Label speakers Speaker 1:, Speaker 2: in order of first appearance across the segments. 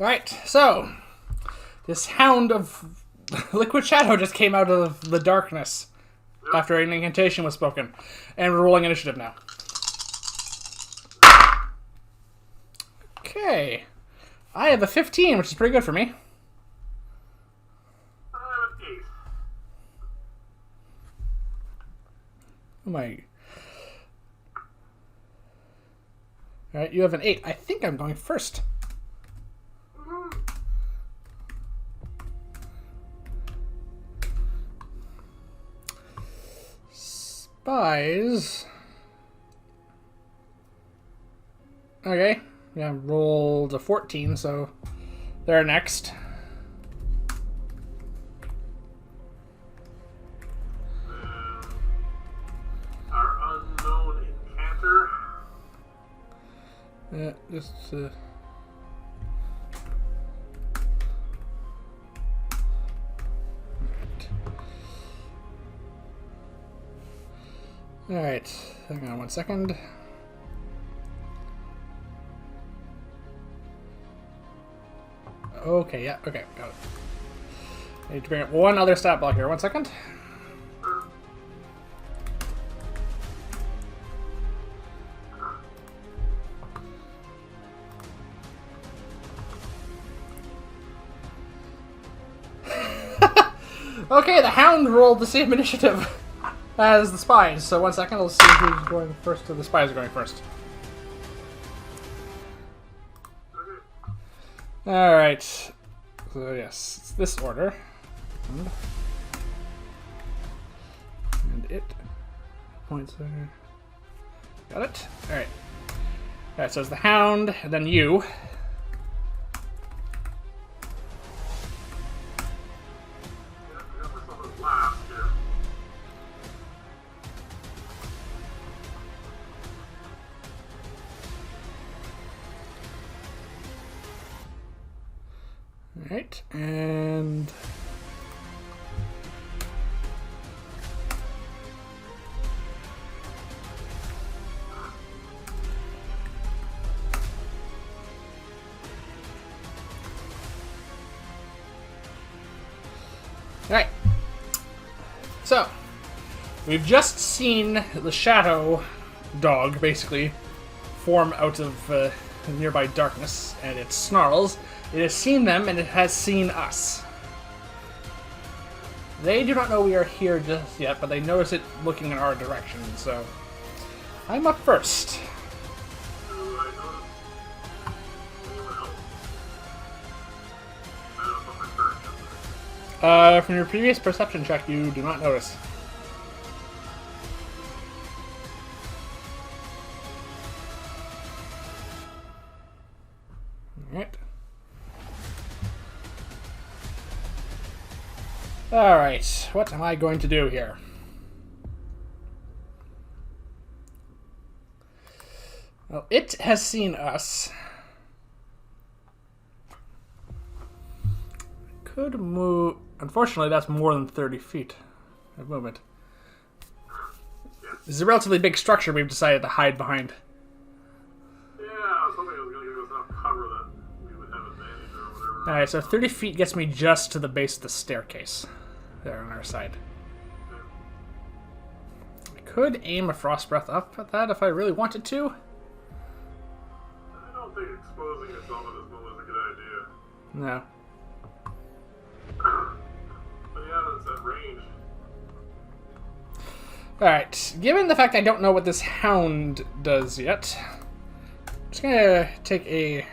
Speaker 1: Alright, so this hound of liquid shadow just came out of the darkness after an incantation was spoken. And we're rolling initiative now. Okay. I have a 15, which is pretty good for me.
Speaker 2: I have an 8.
Speaker 1: Oh my. Alright, you have an 8. I think I'm going first. Spies. Okay. Yeah, rolled a 14, so they're next.
Speaker 2: Our unknown incanter.
Speaker 1: Yeah, just Alright, hang on 1 second. Okay, yeah, okay, got it. I need to bring up one other stat block here. 1 second. Okay, the hound rolled the same initiative as the spies. So 1 second, let's see who's going first, or the spies are going first. Alright. So yes, it's this order. And it. Points there. Got it? Alright. Alright, so it's the hound, and then you. Alright, and alright. So we've just seen the shadow dog basically form out of nearby darkness, and it snarls. It has seen them, and it has seen us. They do not know we are here just yet, but they notice it looking in our direction, so I'm up first. From your previous perception check, you do not notice. Alright. Alright, what am I going to do here? Well, it has seen us. Could move. Unfortunately, that's more than 30 feet of movement. This is a relatively big structure we've decided to hide behind.
Speaker 2: Yeah, I was hoping it was going to give us enough cover that we would have advantage or whatever.
Speaker 1: Alright, so 30 feet gets me just to the base of the staircase. There on our side. I could aim a frost breath up at that if I really wanted to.
Speaker 2: I don't think exposing yourself at this moment is a good idea.
Speaker 1: No.
Speaker 2: But yeah, that's at range.
Speaker 1: Alright, given the fact I don't know what this hound does yet, I'm just gonna take a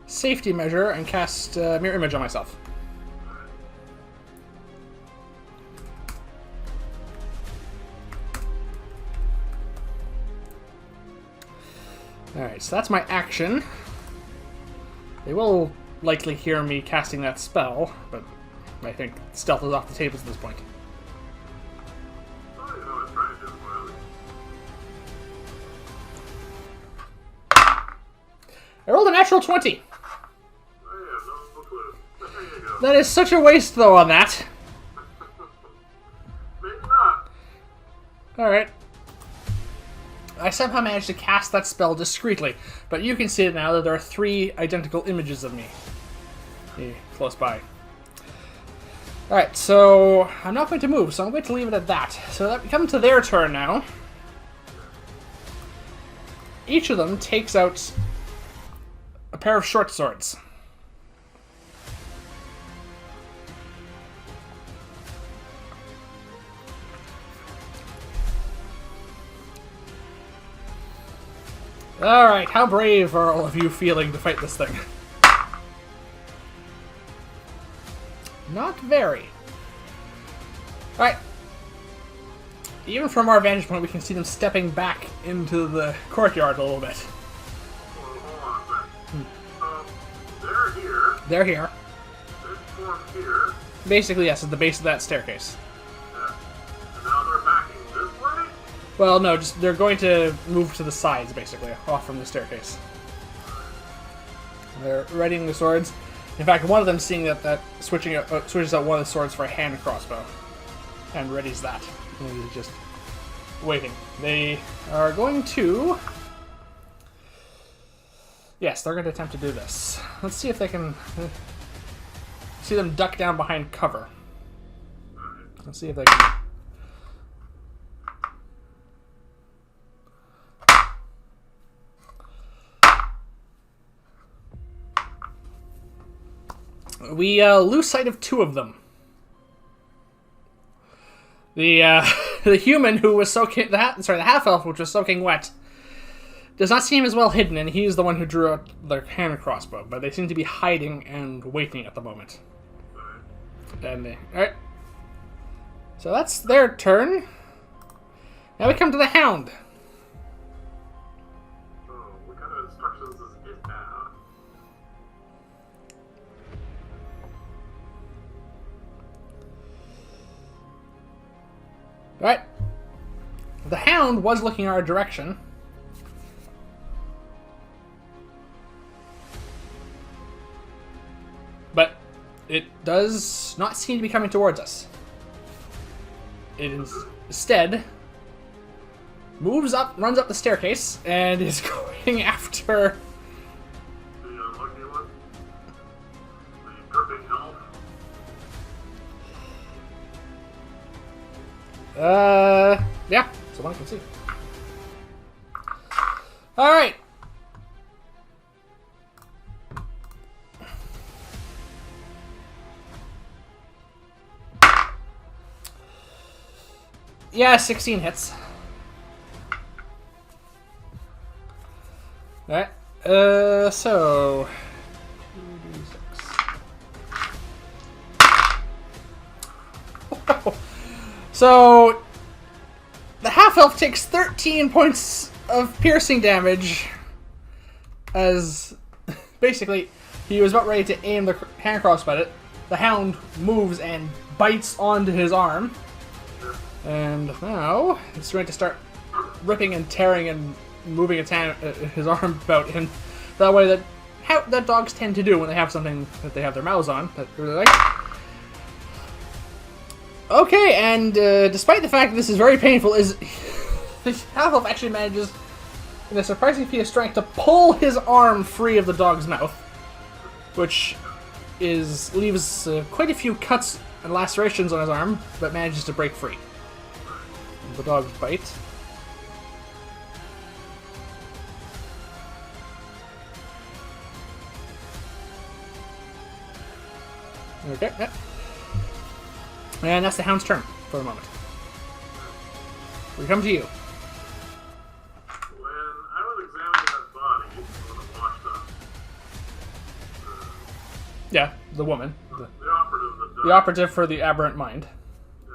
Speaker 1: safety measure and cast Mirror Image on myself. Alright, so that's my action. They will likely hear me casting that spell, but I think stealth is off the tables at this point.
Speaker 2: Oh, you know, I was trying to do
Speaker 1: I rolled a natural 20.
Speaker 2: I have no clue. There you go.
Speaker 1: That is such a waste, though, on that.
Speaker 2: Maybe not.
Speaker 1: Alright. I somehow managed to cast that spell discreetly, but you can see it now that there are 3 identical images of me close by. Alright, so I'm not going to move, so I'm going to leave it at that. So that we come to their turn now. Each of them takes out a pair of short swords. Alright, how brave are all of you feeling to fight this thing? Not very. Alright. Even from our vantage point, we can see them stepping back into the courtyard a little bit.
Speaker 2: Hold on a second. They're here.
Speaker 1: They're here.
Speaker 2: They're formed here.
Speaker 1: Basically, yes, at the base of that staircase.
Speaker 2: Yeah. And now they're backing this way?
Speaker 1: Well, no, just they're going to move to the sides, basically, off from the staircase. They're readying the swords. In fact, one of them, seeing that switches out one of the swords for a hand crossbow, and readies that. And he's just waiting. They are going to... Yes, they're going to attempt to do this. Let's see if they can... see them duck down behind cover. Let's see if they can... We lose sight of 2 of them. The the human who was soaking the half elf, which was soaking wet, does not seem as well hidden, and he is the one who drew out the hand crossbow. But they seem to be hiding and waiting at the moment. And all right, so that's their turn. Now we come to the hound.
Speaker 2: Oh, what kind of instructions does it have?
Speaker 1: Right. The hound was looking our direction. But it does not seem to be coming towards us. It is instead moves up, runs up the staircase, and is going after...
Speaker 2: The lucky one? The dripping elf?
Speaker 1: Yeah, so one can see. Alright. Yeah, 16 hits. Alright, so... 2d6. So, the half-elf takes 13 points of piercing damage, as basically he was about ready to aim the hand crossbow at it. The hound moves and bites onto his arm, and now it's going to start ripping and tearing and moving his arm about in that way that dogs tend to do when they have something that they have their mouths on that they really like. Okay, and despite the fact that this is very painful, the half-elf actually manages, in a surprising feat of strength, to pull his arm free of the dog's mouth, which leaves quite a few cuts and lacerations on his arm, but manages to break free. The dog's bite. Okay, yep. And that's the hound's turn for the moment. We come to you.
Speaker 2: When I was examining that body, when it washed up,
Speaker 1: Yeah, the woman.
Speaker 2: the operative that died,
Speaker 1: The operative for the aberrant mind.
Speaker 2: yeah.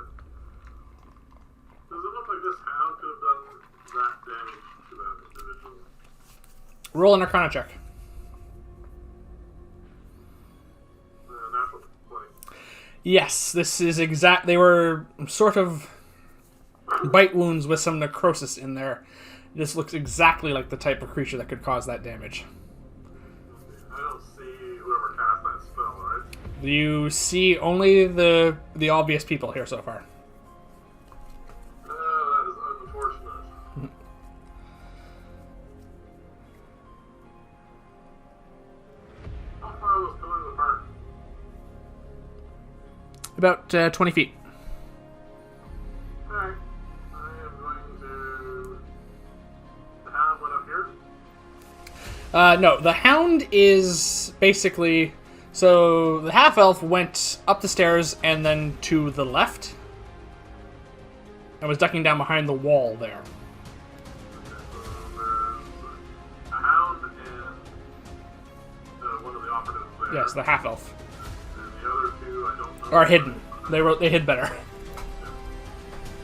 Speaker 2: Does it look like this hound could have done that damage to that individual?
Speaker 1: Roll an Arcana check.
Speaker 2: Natural 20.
Speaker 1: Yes, this is exact. They were sort of bite wounds with some necrosis in there. This looks exactly like the type of creature that could cause that damage.
Speaker 2: I don't see whoever cast that spell, right?
Speaker 1: You see only the obvious people here so far.
Speaker 2: That is unfortunate.
Speaker 1: About 20 feet.
Speaker 2: Alright. I am going to... The hound went up here?
Speaker 1: No, the hound is basically... So, the half-elf went up the stairs and then to the left. And was ducking down behind the wall there.
Speaker 2: Okay, so there's a hound and one of the operatives there.
Speaker 1: Yes, the half-elf.
Speaker 2: And the other two, I don't know.
Speaker 1: Are hidden. They hid better.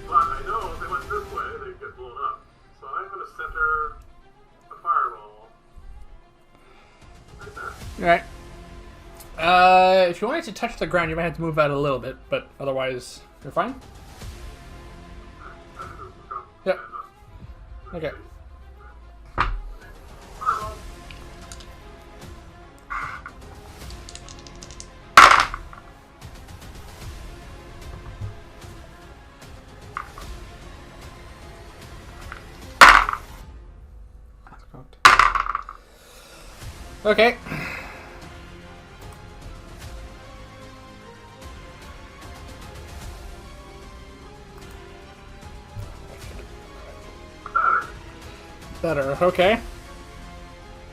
Speaker 2: But I know if they went this way, they'd get blown up. So I'm going to center a fireball right there.
Speaker 1: Alright. If you wanted to touch the ground, you might have to move out a little bit, but otherwise, you're fine? Yep. Okay.
Speaker 2: Fireball.
Speaker 1: Okay. Better, okay.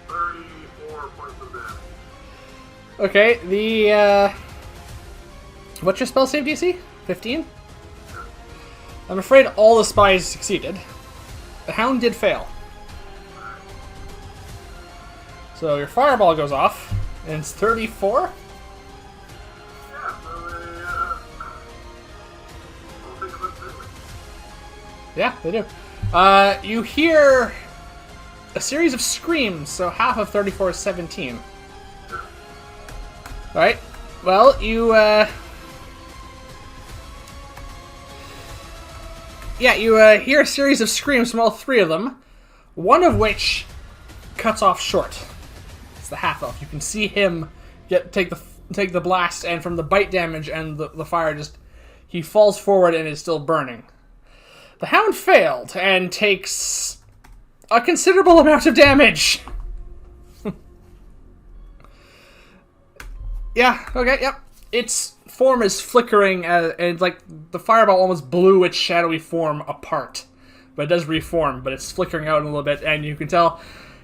Speaker 2: 34 points of damage.
Speaker 1: Okay, the, what's your spell save DC? 15? I'm afraid all the spies succeeded. The hound did fail. So your fireball goes off, and it's 34?
Speaker 2: Yeah, so they, I'll think of it differently.
Speaker 1: Yeah, they do. You hear a series of screams, so half of 34 is 17. Alright, well, you hear a series of screams from all three of them, one of which cuts off short. It's the half-elf. You can see him take the blast, and from the bite damage and the fire, he falls forward and is still burning. The hound failed and takes a considerable amount of damage. Yeah, okay, yep. Its form is flickering, and like the fireball almost blew its shadowy form apart. But it does reform, but it's flickering out a little bit, and you can tell,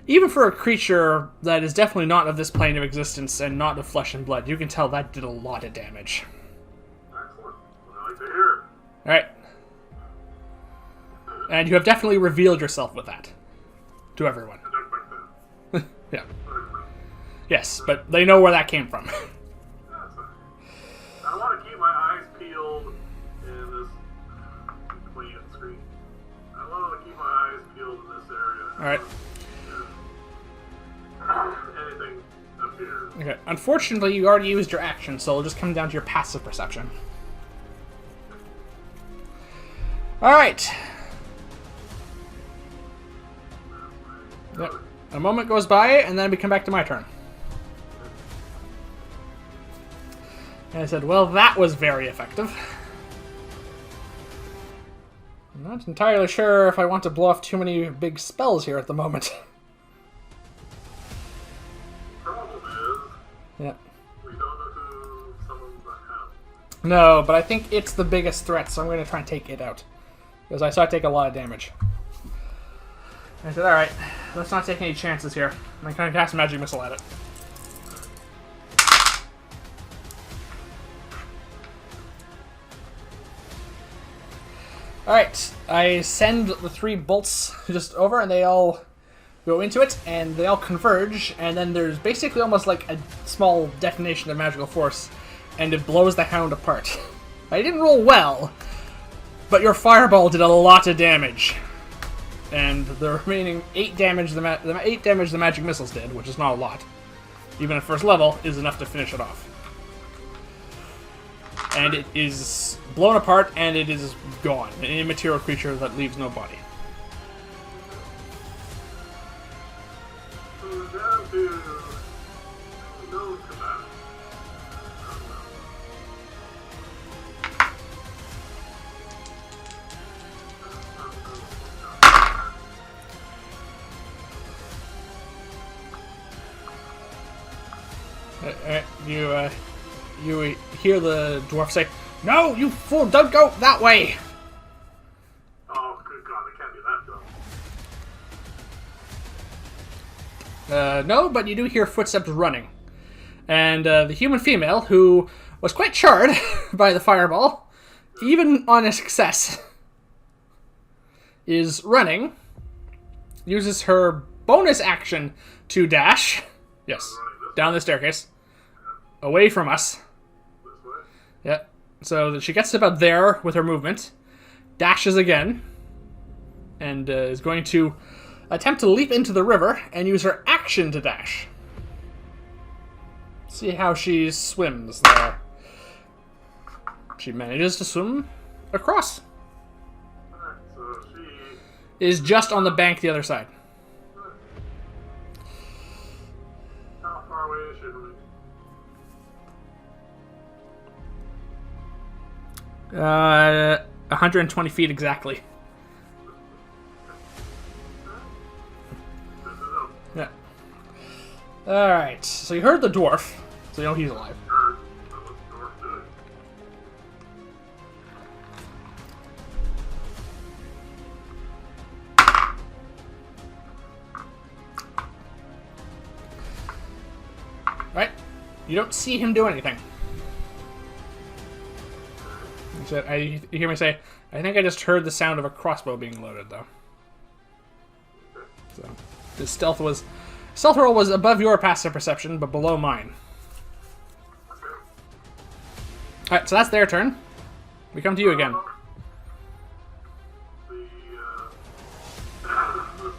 Speaker 1: even for a creature that is definitely not of this plane of existence and not of flesh and blood, you can tell that did a lot of damage.
Speaker 2: Excellent. I like to hear it.
Speaker 1: Alright. And you have definitely revealed yourself with that. To everyone.
Speaker 2: I don't like that.
Speaker 1: Yeah.
Speaker 2: Okay.
Speaker 1: Yes, but they know where that came from.
Speaker 2: That's fine. I want to keep my eyes peeled in this clean screen. I want to keep my eyes peeled in this area.
Speaker 1: Alright.
Speaker 2: Anything up here.
Speaker 1: Okay. Unfortunately, you already used your action, so it'll just come down to your passive perception. Alright. Yep. A moment goes by, and then we come back to my turn. And I said, well, that was very effective. I'm not entirely sure if I want to blow off too many big spells here at the moment.
Speaker 2: Problem is,
Speaker 1: Yeah.
Speaker 2: we don't know who someone's hound.
Speaker 1: No, but I think it's the biggest threat, so I'm going to try and take it out. Because I saw it take a lot of damage. I said, alright, let's not take any chances here. And I kind of cast a magic missile at it. Alright, I send the 3 bolts just over, and they all go into it, and they all converge, and then there's basically almost like a small detonation of magical force, and it blows the hound apart. I didn't roll well, but your fireball did a lot of damage. And the remaining 8 damage the 8 damage the magic missiles did, which is not a lot, even at first level, is enough to finish it off. And it is blown apart, and it is gone. An immaterial creature that leaves no body.
Speaker 2: So we're down to no combat.
Speaker 1: You hear the dwarf say, No, you fool! Don't go that way!
Speaker 2: Oh, good God, I can't do that though.
Speaker 1: No, but you do hear footsteps running. And the human female, who was quite charred by the fireball, even on a success, is running, uses her bonus action to dash, yes, down the staircase, away from us.
Speaker 2: This way?
Speaker 1: Yeah, so that she gets to about there with her movement, dashes again, and is going to attempt to leap into the river and use her action to dash. See how she swims there. She manages to swim across.
Speaker 2: Alright, so she...
Speaker 1: Is just on the bank the other side.
Speaker 2: How far away is she from me?
Speaker 1: 120 feet exactly.
Speaker 2: Good to know.
Speaker 1: Yeah. Alright, so you heard the dwarf, so you know he's alive.
Speaker 2: Heard. So what's the dwarf doing?
Speaker 1: Right? You don't see him do anything. You hear me say, I think I just heard the sound of a crossbow being loaded, though. So, the stealth roll was above your passive perception, but below mine. Alright, so that's their turn. We come to you again.
Speaker 2: The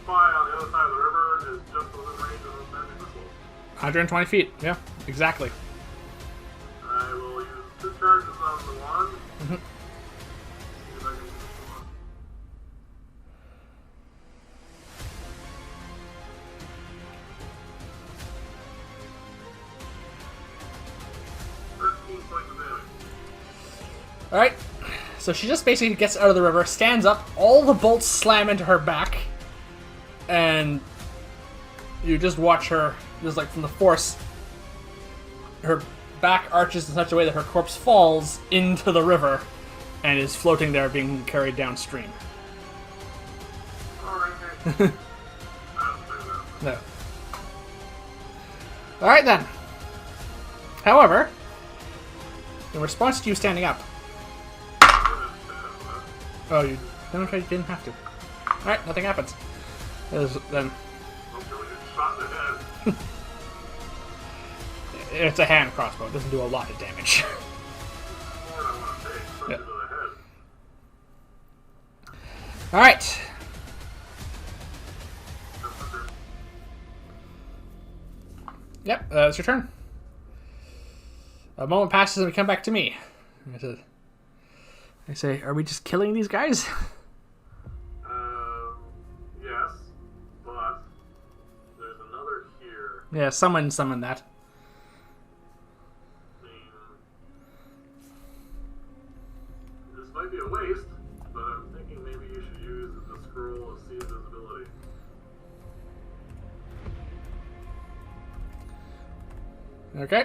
Speaker 2: spy on the other side of the river is just within range of the magic missile.
Speaker 1: 120 feet, yeah, exactly.
Speaker 2: I will use 2 charges on the one. See if I can finish the one. Points of damage.
Speaker 1: Alright, so she just basically gets out of the river, stands up, all the bolts slam into her back, and you just watch her, just like from the force, her back arches in such a way that her corpse falls into the river and is floating there being carried downstream.
Speaker 2: Alright, okay.
Speaker 1: No. Alright then. However, in response to you standing up... Oh, you didn't have to. Alright, nothing happens. Then... It's a hand crossbow. It doesn't do a lot of damage. Yeah. Alright. Yep, it's your turn. A moment passes and we come back to me. I say, are we just killing these guys?
Speaker 2: Yes, but there's another here.
Speaker 1: Yeah, someone summon that.
Speaker 2: I mean, this might be a waste, but I'm thinking maybe you should use the scroll of see invisibility.
Speaker 1: Okay.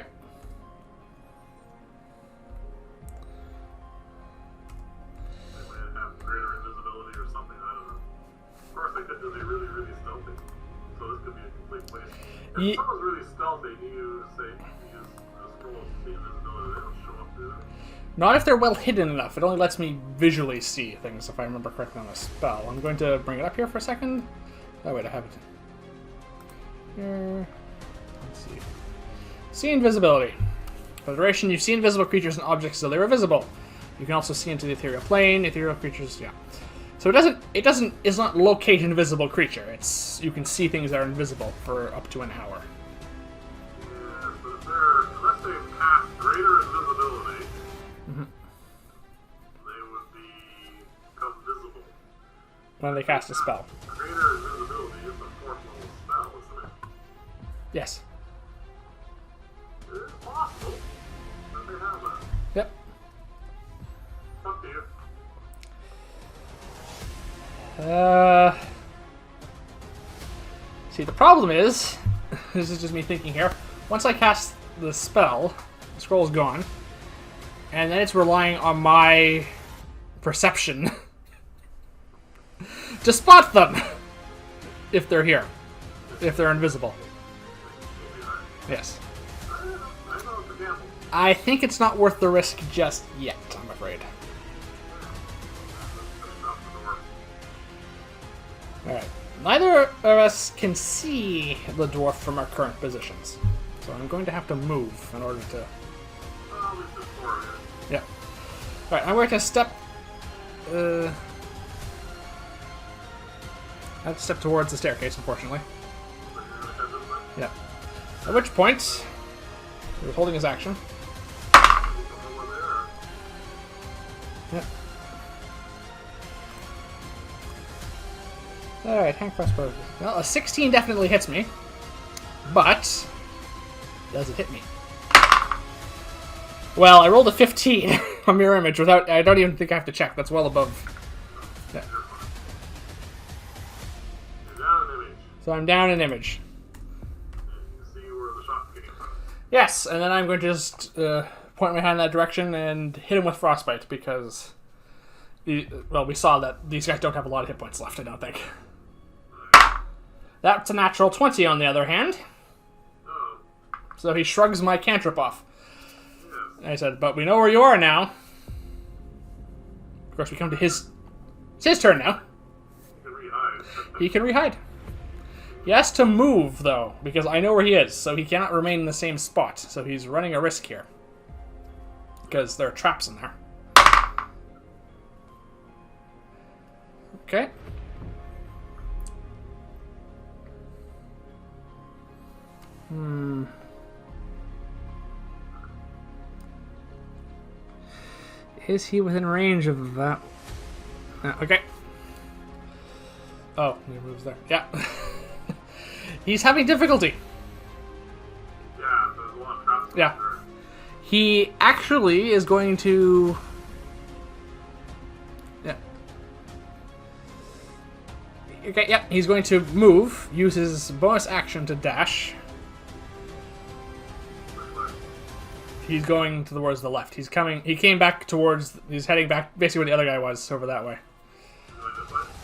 Speaker 2: They might have greater invisibility or something, I don't know. Of course, they could just be really, really stealthy. So this could be a complete waste. If someone's really stealthy, you use the scroll of see invisibility, they don't show up, do they?
Speaker 1: Not if they're well hidden enough. It only lets me visually see things, if I remember correctly on the spell. I'm going to bring it up here for a second. Oh, wait, I have it here. Let's see. See invisibility. For the duration, you see invisible creatures and objects as though they were visible. You can also see into the ethereal plane. Ethereal creatures, yeah. So it's not locate invisible creature. You can see things that are invisible for up to an hour.
Speaker 2: Yeah, but unless they pass greater invisibility, they would become visible.
Speaker 1: When they cast a spell.
Speaker 2: Greater invisibility is a 4th level spell, isn't it?
Speaker 1: Yes.
Speaker 2: It is possible that they have that.
Speaker 1: Yep.
Speaker 2: Up to you.
Speaker 1: See, the problem is, this is just me thinking here, once I cast the spell, the scroll's gone, And then it's relying on my perception to spot them if they're here. If they're invisible. Yes. I think it's not worth the risk just yet, I'm afraid. Alright. Neither of us can see the dwarf from our current positions. So I'm going to have to move in order to... Yeah. Alright, I'm going to step... I have to step towards the staircase, unfortunately. Yeah. At which point, he was holding his action. Yep. Alright, Hank crossbow. Well, a 16 definitely hits me. But, does it hit me? Well, I rolled a 15 on mirror image without... I don't even think I have to check. That's well above... Yeah. So I'm down an image. Yes, and then I'm going to just point my hand in that direction and hit him with frostbite because, well, we saw that these guys don't have a lot of hit points left, I don't think. That's a natural 20 on the other hand. So he shrugs my cantrip off. I said, but we know where you are now. Of course, we come to his... It's his turn now. He can rehide. He has to move, though, because I know where he is, so he cannot remain in the same spot. So he's running a risk here. Because there are traps in there. Okay. Is he within range of that? Okay. Oh, he moves there. Yeah. He's having difficulty.
Speaker 2: Yeah, there's a lot of traps.
Speaker 1: Yeah. He actually is going to... Yeah. Okay, yeah, he's going to move, use his bonus action to dash. He's going towards the left. He's coming... He came back towards... He's heading back basically where the other guy was, over that way.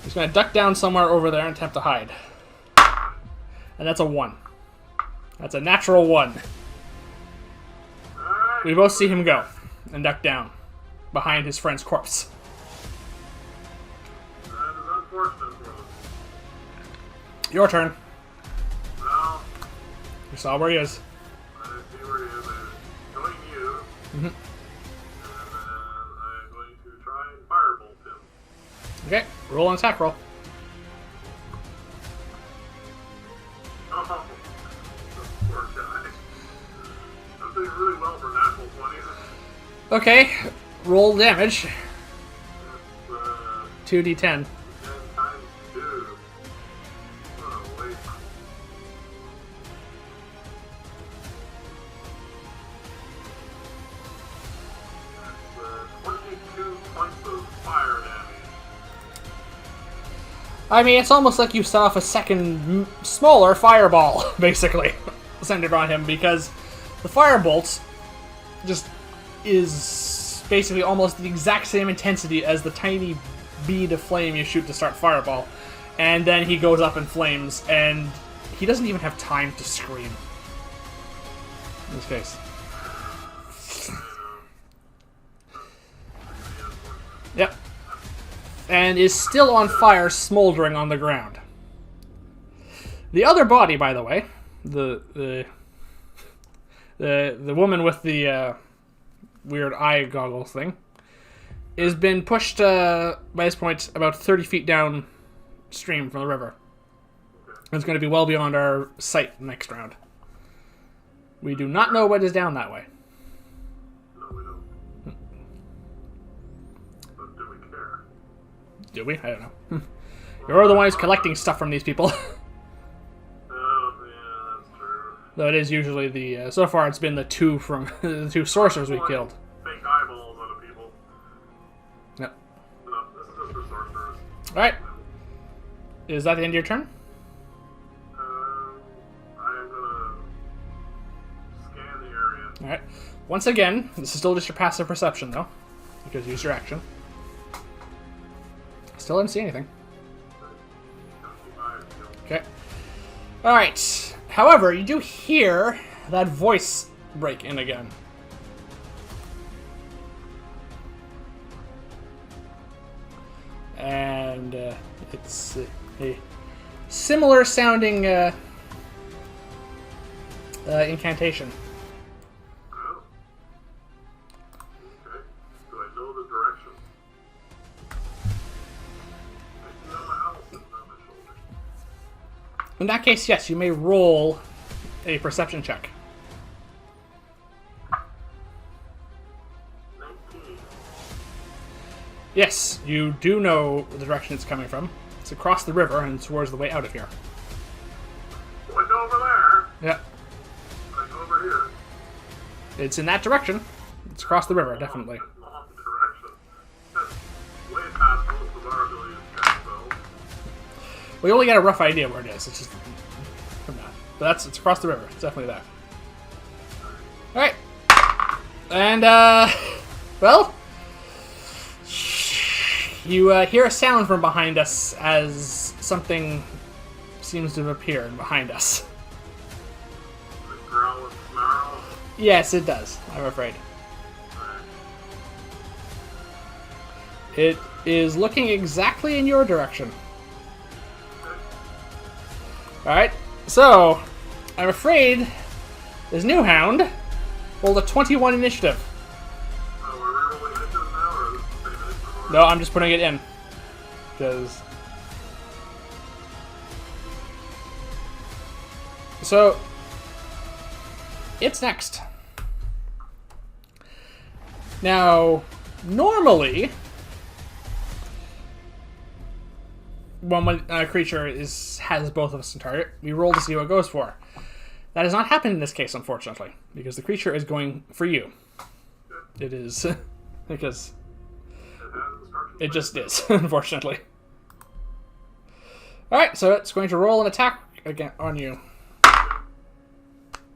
Speaker 1: He's going to duck down somewhere over there and attempt to hide. And that's a 1. That's a natural 1. We both see him go and duck down behind his friend's corpse.
Speaker 2: That is unfortunate for us.
Speaker 1: Your turn.
Speaker 2: Well,
Speaker 1: You saw where he is.
Speaker 2: I see where he is. I'm joining you.
Speaker 1: Mm-hmm.
Speaker 2: And then I'm going to try and firebolt him.
Speaker 1: Okay, roll an attack roll.
Speaker 2: Oh, poor guy. I'm doing really well for natural 20s.
Speaker 1: Okay, roll damage.
Speaker 2: It's
Speaker 1: 2d10.
Speaker 2: 10 times 2. What a waste. That's 22 points of fire damage.
Speaker 1: I mean, it's almost like you set off a second, smaller fireball, basically, centered on him, because the firebolt just is basically almost the exact same intensity as the tiny bead of flame you shoot to start fireball. And then he goes up in flames, and he doesn't even have time to scream. In this case. Yep. And is still on fire, smoldering on the ground. The other body, by the way, the woman with the weird eye goggles thing, has been pushed by this point about 30 feet downstream from the river. It's going to be well beyond our sight next round. We do not know what is down that way.
Speaker 2: No, we don't. But do we care?
Speaker 1: Do we? I don't know. You're the one who's collecting stuff from these people.
Speaker 2: Oh, yeah, that's true.
Speaker 1: Though it is usually the... so far it's been the two from... the two sorcerers we killed.
Speaker 2: Fake eyeballs out of people.
Speaker 1: Yep.
Speaker 2: No, this is just for sorcerers.
Speaker 1: Alright. Is that the end of your turn?
Speaker 2: I am gonna scan the area.
Speaker 1: Alright. Once again, this is still just your passive perception, though. Because you use your action. Still didn't see anything. Okay. Alright. However, you do hear that voice break in again. And it's a similar sounding incantation.
Speaker 2: Oh. Okay. Do I know the direction? I see that my owl sitting on my shoulder.
Speaker 1: In that case, yes, you may roll a perception check.
Speaker 2: 19.
Speaker 1: Yes, you do know the direction it's coming from. It's across the river and towards the way out of here.
Speaker 2: Do I go over there?
Speaker 1: Yeah.
Speaker 2: I go over here.
Speaker 1: It's in that direction. It's across the river, definitely.
Speaker 2: Long direction. That's way past most of our abilities to check, though.
Speaker 1: We only get a rough idea where it is. It's just from that. But it's across the river. It's definitely that. Alright. And, well, you hear a sound from behind us as something seems to have appeared behind us.
Speaker 2: Like growl and snarl.
Speaker 1: Yes, it does, I'm afraid. It is looking exactly in your direction. Alright, so, I'm afraid this new hound rolled a 21 initiative.
Speaker 2: Are we rolling initiative now, or is this the same initiative?
Speaker 1: No, I'm just putting it in. Because... So, it's next. Now, normally, when a creature has both of us in target, we roll to see what it goes for. That has not happened in this case, unfortunately, because the creature is going for you. It is because it just is, unfortunately. All right, so it's going to roll an attack again on you.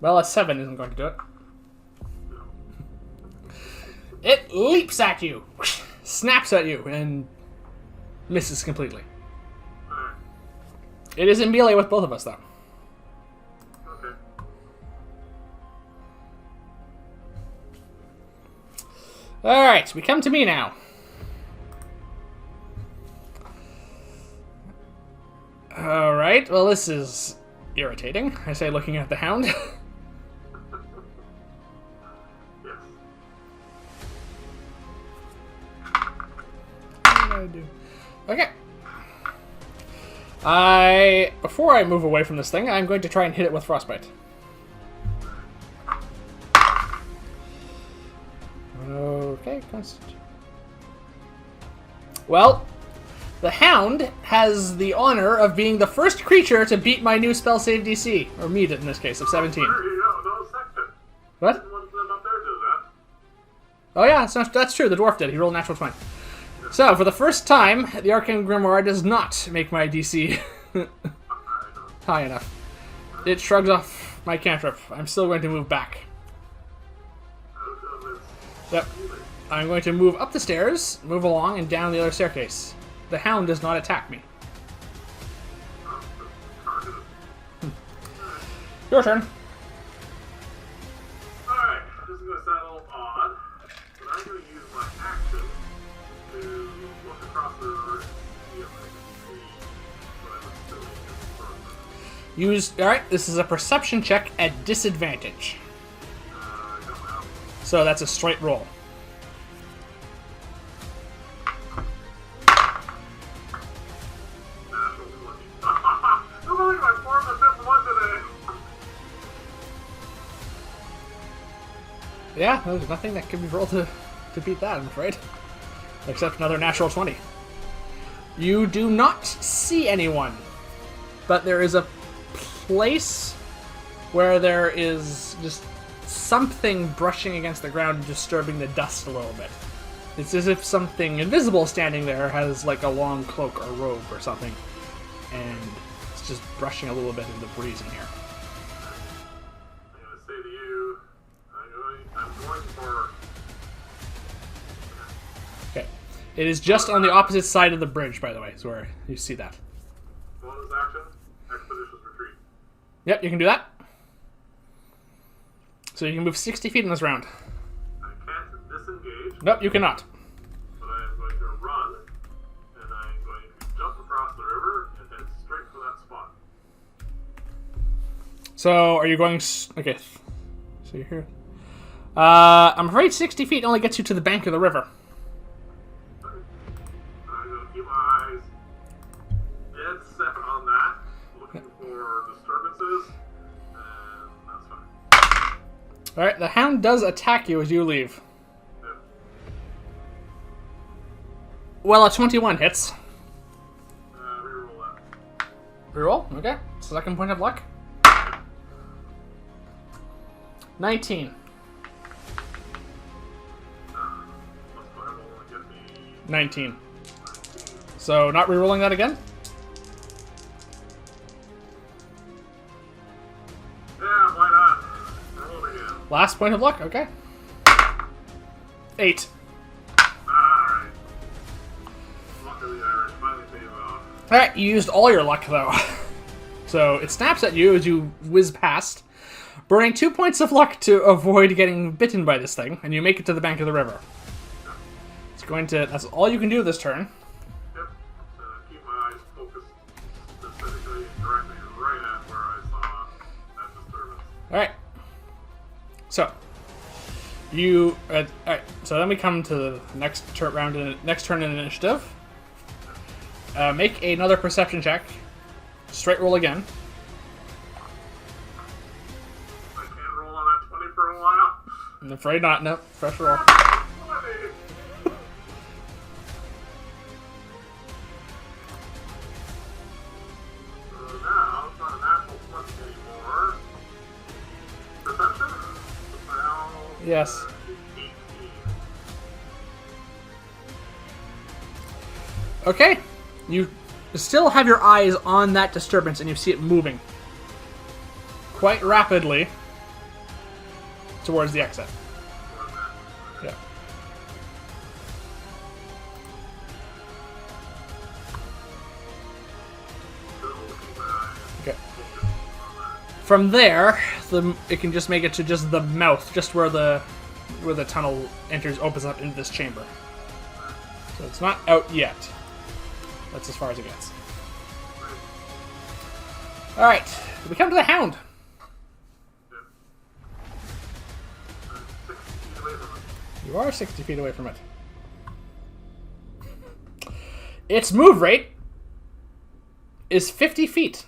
Speaker 1: Well, a 7 isn't going to do it. It leaps at you, snaps at you, and misses completely. It is in melee with both of us, though.
Speaker 2: Okay.
Speaker 1: Alright, we come to me now. Alright, well, this is irritating, I say, looking at the hound.
Speaker 2: Yes.
Speaker 1: What did I do? Okay. Before I move away from this thing, I'm going to try and hit it with Frostbite. Okay, constant. Well, the hound has the honor of being the first creature to beat my new spell save DC, or meet it in this case, of 17.
Speaker 2: There you go, no second.
Speaker 1: What?
Speaker 2: One of them up there did that.
Speaker 1: Oh yeah, that's true, the dwarf did. He rolled a natural 20. So, for the first time, the Arcane Grimoire does not make my DC high enough. It shrugs off my cantrip. I'm still going to move back. Yep. I'm going to move up the stairs, move along, and down the other staircase. The hound does not attack me. Your turn.
Speaker 2: Alright, this is going to sound a little odd, but I'm going to use my action to look across the river and see if I can see what I'm assuming is further.
Speaker 1: Alright, this is a perception check at disadvantage.
Speaker 2: I got my own
Speaker 1: So that's a straight roll.
Speaker 2: natural 20. I'm only my 4th or 5th one today.
Speaker 1: Yeah, there's nothing that can be rolled to beat that, I'm afraid. Except another natural 20. You do not see anyone, but there is a place where there is just something brushing against the ground and disturbing the dust a little bit. It's as if something invisible standing there has like a long cloak or robe or something, and it's just brushing a little bit of the breeze in here.
Speaker 2: I'm going to say to you, I'm going
Speaker 1: It is just on the opposite side of the bridge, by the way, is where you see that.
Speaker 2: Bonus action, expeditious retreat.
Speaker 1: Yep, you can do that. So you can move 60 feet in this round.
Speaker 2: I can't disengage.
Speaker 1: Nope, you cannot.
Speaker 2: But I am going to run, and I am going to jump across the river and head straight for that spot.
Speaker 1: So are you going... Okay. So you're here. I'm afraid 60 feet only gets you to the bank of the river.
Speaker 2: I'm going to keep my eyes dead set on that, looking for disturbances, and that's fine.
Speaker 1: Alright, the hound does attack you as you leave.
Speaker 2: Yep.
Speaker 1: Well, a 21 hits.
Speaker 2: Reroll that.
Speaker 1: Reroll? Okay. Second point of luck. 19.
Speaker 2: Let's go ahead and get me
Speaker 1: 19.
Speaker 2: 19.
Speaker 1: So, not rerolling that again?
Speaker 2: Yeah, why not? Roll it again.
Speaker 1: Last point of luck? Okay. 8.
Speaker 2: Alright. Luckily, Irish finally paid off.
Speaker 1: Alright, you used all your luck, though. So, it snaps at you as you whiz past, burning 2 points of luck to avoid getting bitten by this thing, and you make it to the bank of the river. It's going to... That's all you can do this turn.
Speaker 2: Yep. Keep my eyes focused specifically directly right at where I saw that disturbance.
Speaker 1: Alright. So, you... Alright, so then we come to the next turn in initiative. Make another perception check. Straight roll again.
Speaker 2: I can't roll on that 20 for a while.
Speaker 1: I'm afraid not. No, fresh roll.
Speaker 2: 20. So now, it's not a natural 20 anymore. Perception? Now,
Speaker 1: Yes.
Speaker 2: 18.
Speaker 1: Okay. You still have your eyes on that disturbance, and you see it moving quite rapidly towards the exit. Yeah.
Speaker 2: Still keep my eyes
Speaker 1: Okay.
Speaker 2: focused on that.
Speaker 1: From there, it can just make it to just the mouth, just where the tunnel opens up into this chamber. So it's not out yet. That's as far as it gets. Alright, we come to the hound.
Speaker 2: I'm 60 feet away from it.
Speaker 1: You are 60 feet away from it. Its move rate is 50 feet.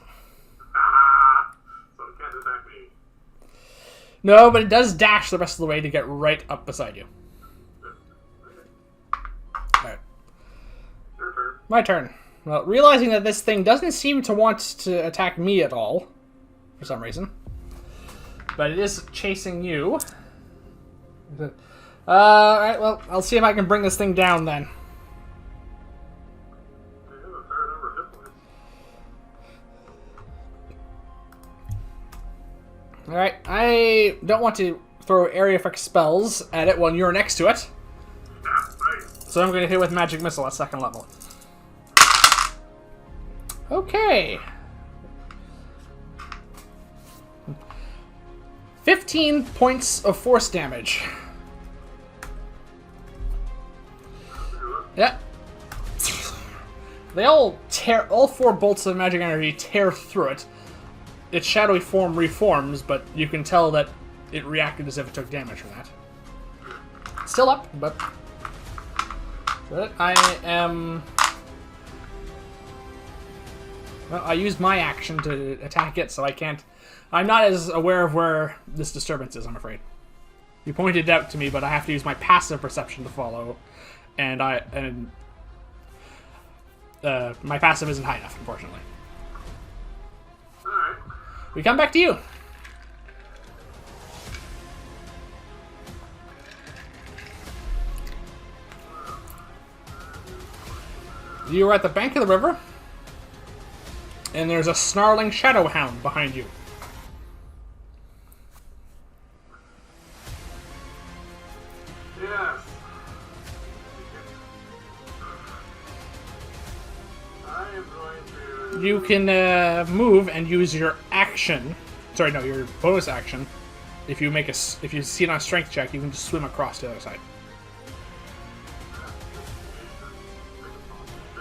Speaker 2: Ah! So it can't attack me.
Speaker 1: No, but it does dash the rest of the way to get right up beside you. Alright,
Speaker 2: Your turn.
Speaker 1: my turn. Well, realizing that this thing doesn't seem to want to attack me at all, for some reason, but it is chasing you. Alright, well, I'll see if I can bring this thing down then.
Speaker 2: I have a fair number of hit points.
Speaker 1: Alright, I don't want to throw area effect spells at it when you're next to it,
Speaker 2: Yeah, nice.
Speaker 1: so I'm going to hit with Magic Missile at second level. Okay. 15 points of force damage. Yeah. They all tear, all 4 bolts of magic energy tear through it. Its shadowy form reforms, but you can tell that it reacted as if it took damage from that. Still up, but I am... Well, I used my action to attack it, so I can't... I'm not as aware of where this disturbance is, I'm afraid. You pointed it out to me, but I have to use my passive perception to follow, and my passive isn't high enough, unfortunately.
Speaker 2: Alright.
Speaker 1: We come back to you. You are at the bank of the river, and there's a snarling shadow hound behind you.
Speaker 2: Yes.
Speaker 1: You can move and use your action. Sorry, no, your bonus action. If you see it on a strength check, you can just swim across to the other side.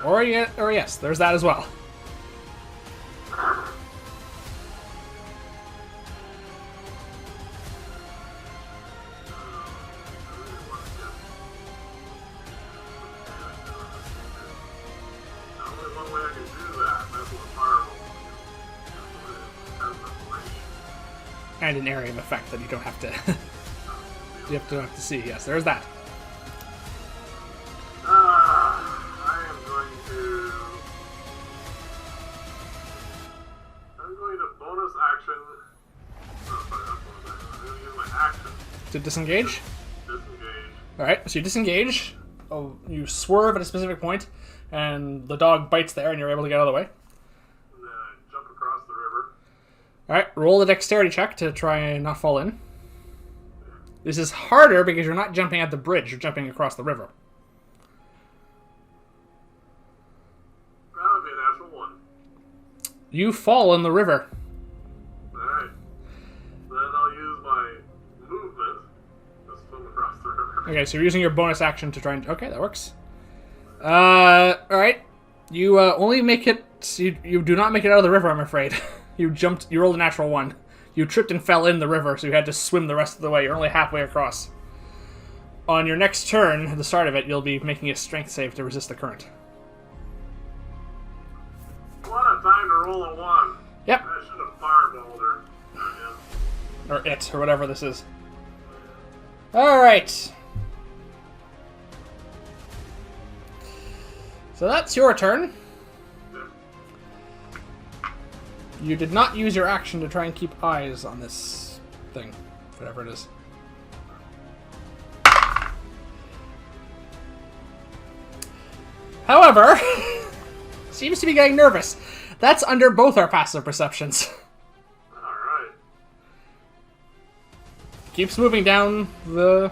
Speaker 1: Or yes, there's that as well. And an area of effect that you don't have to don't have to see. Yes, there's that.
Speaker 2: I'm going to bonus action. Oh, sorry, not bonus action. I'm going to use my action
Speaker 1: To disengage?
Speaker 2: disengage.
Speaker 1: Alright, so you disengage. Oh, you swerve at a specific point, and the dog bites there, and you're able to get out of the way.
Speaker 2: And then I jump across the river.
Speaker 1: Alright, roll the dexterity check to try and not fall in. This is harder because you're not jumping at the bridge, you're jumping across the river.
Speaker 2: That would be a natural one.
Speaker 1: You fall in the river.
Speaker 2: Alright. Then I'll use my movement to swim across the river.
Speaker 1: Okay, so you're using your bonus action to try and... Okay, that works. Alright. You only make it... You do not make it out of the river, I'm afraid. You rolled a natural one. You tripped and fell in the river, so you had to swim the rest of the way. You're only halfway across. On your next turn, at the start of it, you'll be making a strength save to resist the current.
Speaker 2: What a time to roll a 1.
Speaker 1: Yep.
Speaker 2: I should have fireballed her.
Speaker 1: Or it, or whatever this is. Alright. So that's your turn. You did not use your action to try and keep eyes on this thing. Whatever it is. However, seems to be getting nervous. That's under both our passive perceptions.
Speaker 2: Alright.
Speaker 1: Keeps moving down the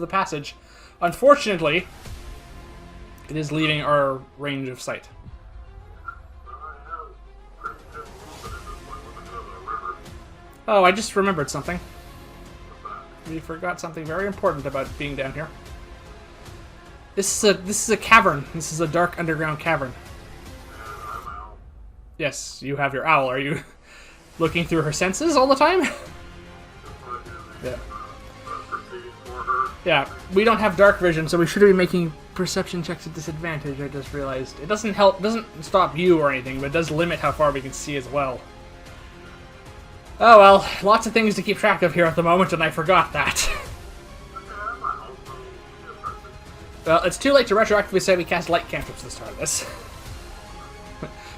Speaker 1: passage. Unfortunately, it is leaving our range of sight. Oh, I just remembered something. We forgot something very important about being down here. This is a cavern. This is a dark underground cavern. Yes, you have your owl. Are you looking through her senses all the time? Yeah. Yeah, we don't have dark vision, so we should be making perception checks at disadvantage. I just realized it doesn't help. It doesn't stop you or anything, but it does limit how far we can see as well. Oh well, lots of things to keep track of here at the moment, and I forgot that. Well, it's too late to retroactively say we cast light cantrips at the start of this.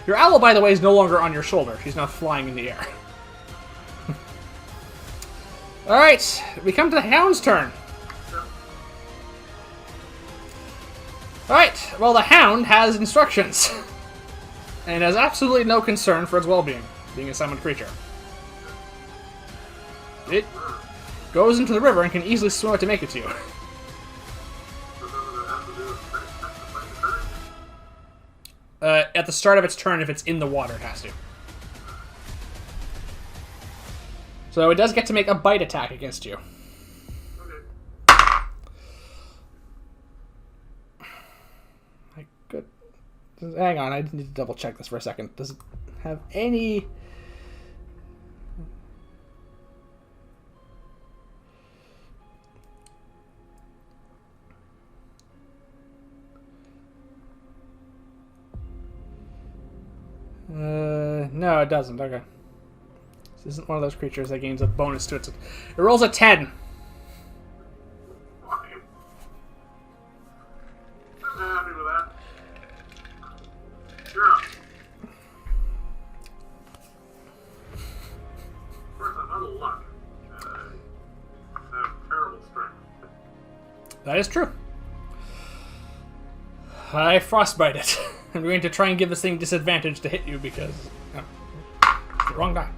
Speaker 1: Your owl, by the way, is no longer on your shoulder. She's now flying in the air. Alright, we come to the hound's turn. Alright, well, the hound has instructions. And has absolutely no concern for its well-being, being a summoned creature. It goes into the river and can easily swim out to make it to you. At the start of its turn, if it's in the water, it has to. So it does get to make a bite attack against you. Good. Hang on, I need to double check this for a second. Does it have any... No, it doesn't. Okay. This isn't one of those creatures that gains a bonus to it. It rolls a 10.
Speaker 2: I'm happy with that. You're up. Of course, I'm out of luck. I have terrible strength.
Speaker 1: That is true. I frostbite it. I'm going to try and give this thing disadvantage to hit you because... Oh, it's the wrong die.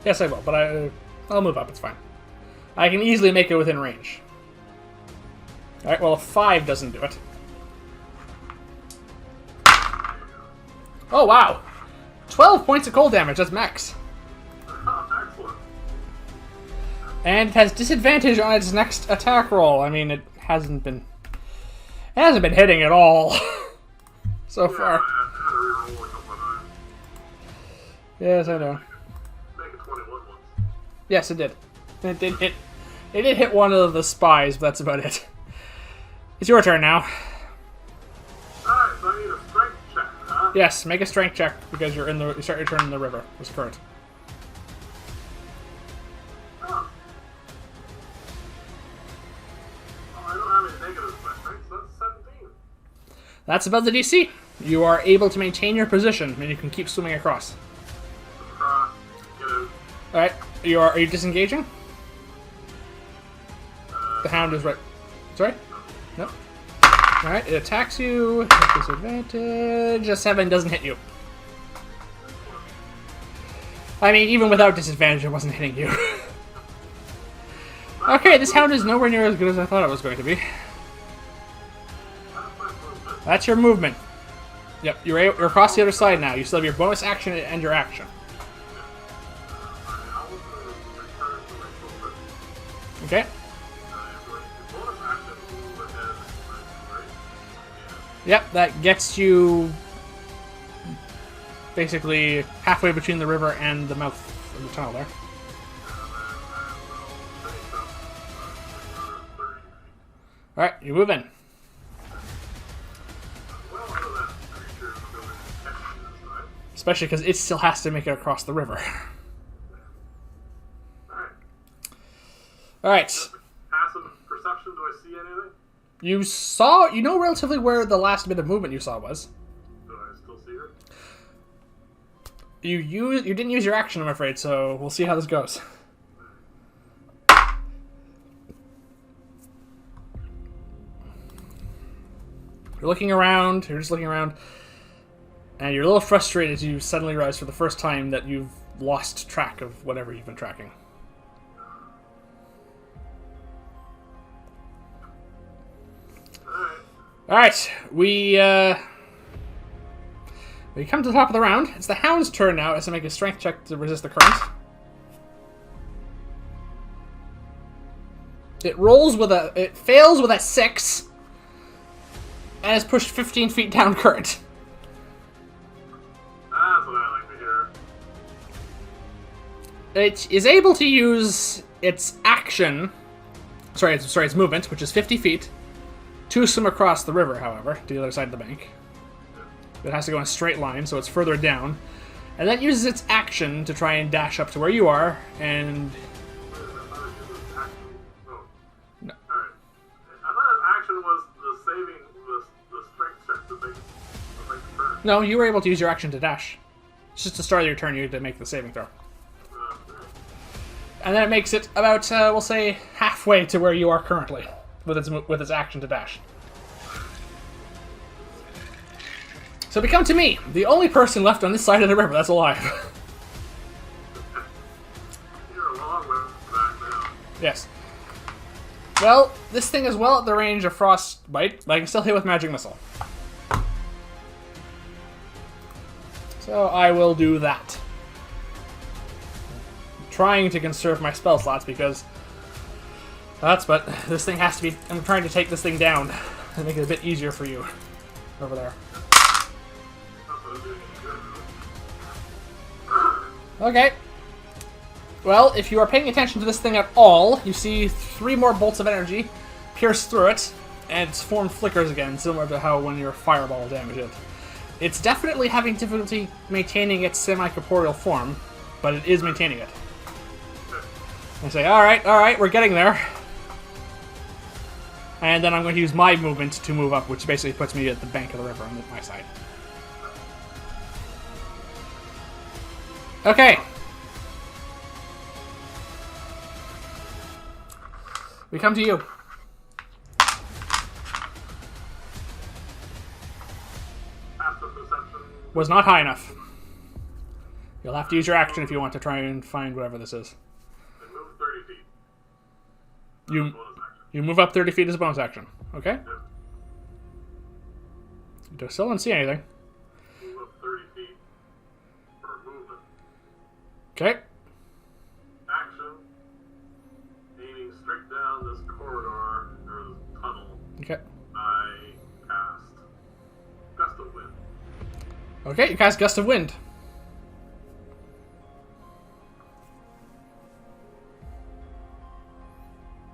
Speaker 1: Yes, I will, but I'll move up. It's fine. I can easily make it within range. Alright, well, a 5 doesn't do it. Oh, wow. 12 points of cold damage. That's max.
Speaker 2: Excellent.
Speaker 1: And it has disadvantage on its next attack roll. I mean, it hasn't been hitting at all so far.
Speaker 2: I had to reroll a couple of times.
Speaker 1: Yes, I know.
Speaker 2: Make it 21 once.
Speaker 1: Yes, it did. It did hit. It did hit one of the spies, but that's about it. It's your turn now.
Speaker 2: Alright, so I need a strength check, huh?
Speaker 1: Yes, make a strength check because you start your turn in the river. It's current.
Speaker 2: Oh. Oh, I don't have any negatives in my strength, so that's 17.
Speaker 1: That's above the DC. You are able to maintain your position, and you can keep swimming across.
Speaker 2: Cross, get out.
Speaker 1: All right, are you disengaging? The hound is right. Sorry? No. All right, it attacks you. Disadvantage. A 7 doesn't hit you. I mean, even without disadvantage, it wasn't hitting you. Okay, this hound is nowhere near as good as I thought it was going to be. That's your movement. Yep, you're across the other side now. You still have your bonus action and your action. Okay. Yep, that gets you basically halfway between the river and the mouth of the tunnel there. Alright, you move in. Especially because it still has to make it across the river. Alright.
Speaker 2: Passive perception, do I see anything?
Speaker 1: You know relatively where the last bit of movement you saw was.
Speaker 2: Do I still see her?
Speaker 1: You didn't use your action, I'm afraid, so we'll see how this goes. You're just looking around, and you're a little frustrated as you suddenly realize for the first time that you've lost track of whatever you've been tracking. Alright, we come to the top of the round. It's the hound's turn now. It has to make a strength check to resist the current. It fails with a 6, and is pushed 15 feet down current.
Speaker 2: That's what I like to hear.
Speaker 1: It is able to use its action, its movement, which is 50 feet, to swim across the river, however, to the other side of the bank. It has to go in a straight line, so it's further down. And then uses its action to try and dash up to where you are, and...
Speaker 2: No. Alright. I thought his action was the saving, the strength check to make the turn.
Speaker 1: No, you were able to use your action to dash. It's just the start of your turn, you had to make the saving throw. And then it makes it about, we'll say, halfway to where you are currently, with its action to dash. So we come to me, the only person left on this side of the river that's alive.
Speaker 2: You're a long way back now.
Speaker 1: Yes. Well, this thing is well at the range of Frostbite, but I can still hit with Magic Missile. So I will do that. I'm trying to conserve my spell slots because... but this thing has to be... I'm trying to take this thing down and make it a bit easier for you over there. Okay. Well, if you are paying attention to this thing at all, you see 3 more bolts of energy pierce through it, and its form flickers again, similar to how when your fireball damage it. It's definitely having difficulty maintaining its semi-corporeal form, but it is maintaining it. I say, alright, we're getting there. And then I'm going to use my movement to move up, which basically puts me at the bank of the river on my side. Okay. We come to you.
Speaker 2: Passive perception.
Speaker 1: Was not high enough. You'll have to use your action if you want to try and find whatever this is.
Speaker 2: And move 30 feet.
Speaker 1: You
Speaker 2: Bonus action.
Speaker 1: move up 30 feet as a bonus action. Okay.
Speaker 2: Yep.
Speaker 1: You still don't see anything.
Speaker 2: Move up 30 feet for movement.
Speaker 1: Okay.
Speaker 2: Action. Aiming straight down this corridor or this tunnel.
Speaker 1: Okay.
Speaker 2: I cast Gust of Wind.
Speaker 1: Okay, you cast Gust of Wind.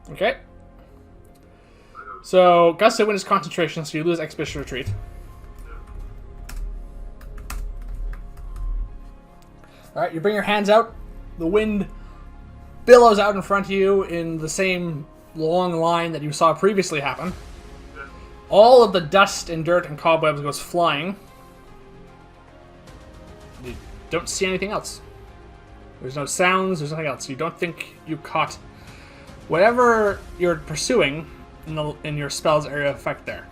Speaker 1: Okay. So, Gust of Wind is concentration, so you lose Expedition Retreat. Alright, you bring your hands out. The wind billows out in front of you in the same long line that you saw previously happen. All of the dust and dirt and cobwebs goes flying. You don't see anything else. There's no sounds, there's nothing else. You don't think you caught whatever you're pursuing in your spell's area of effect there.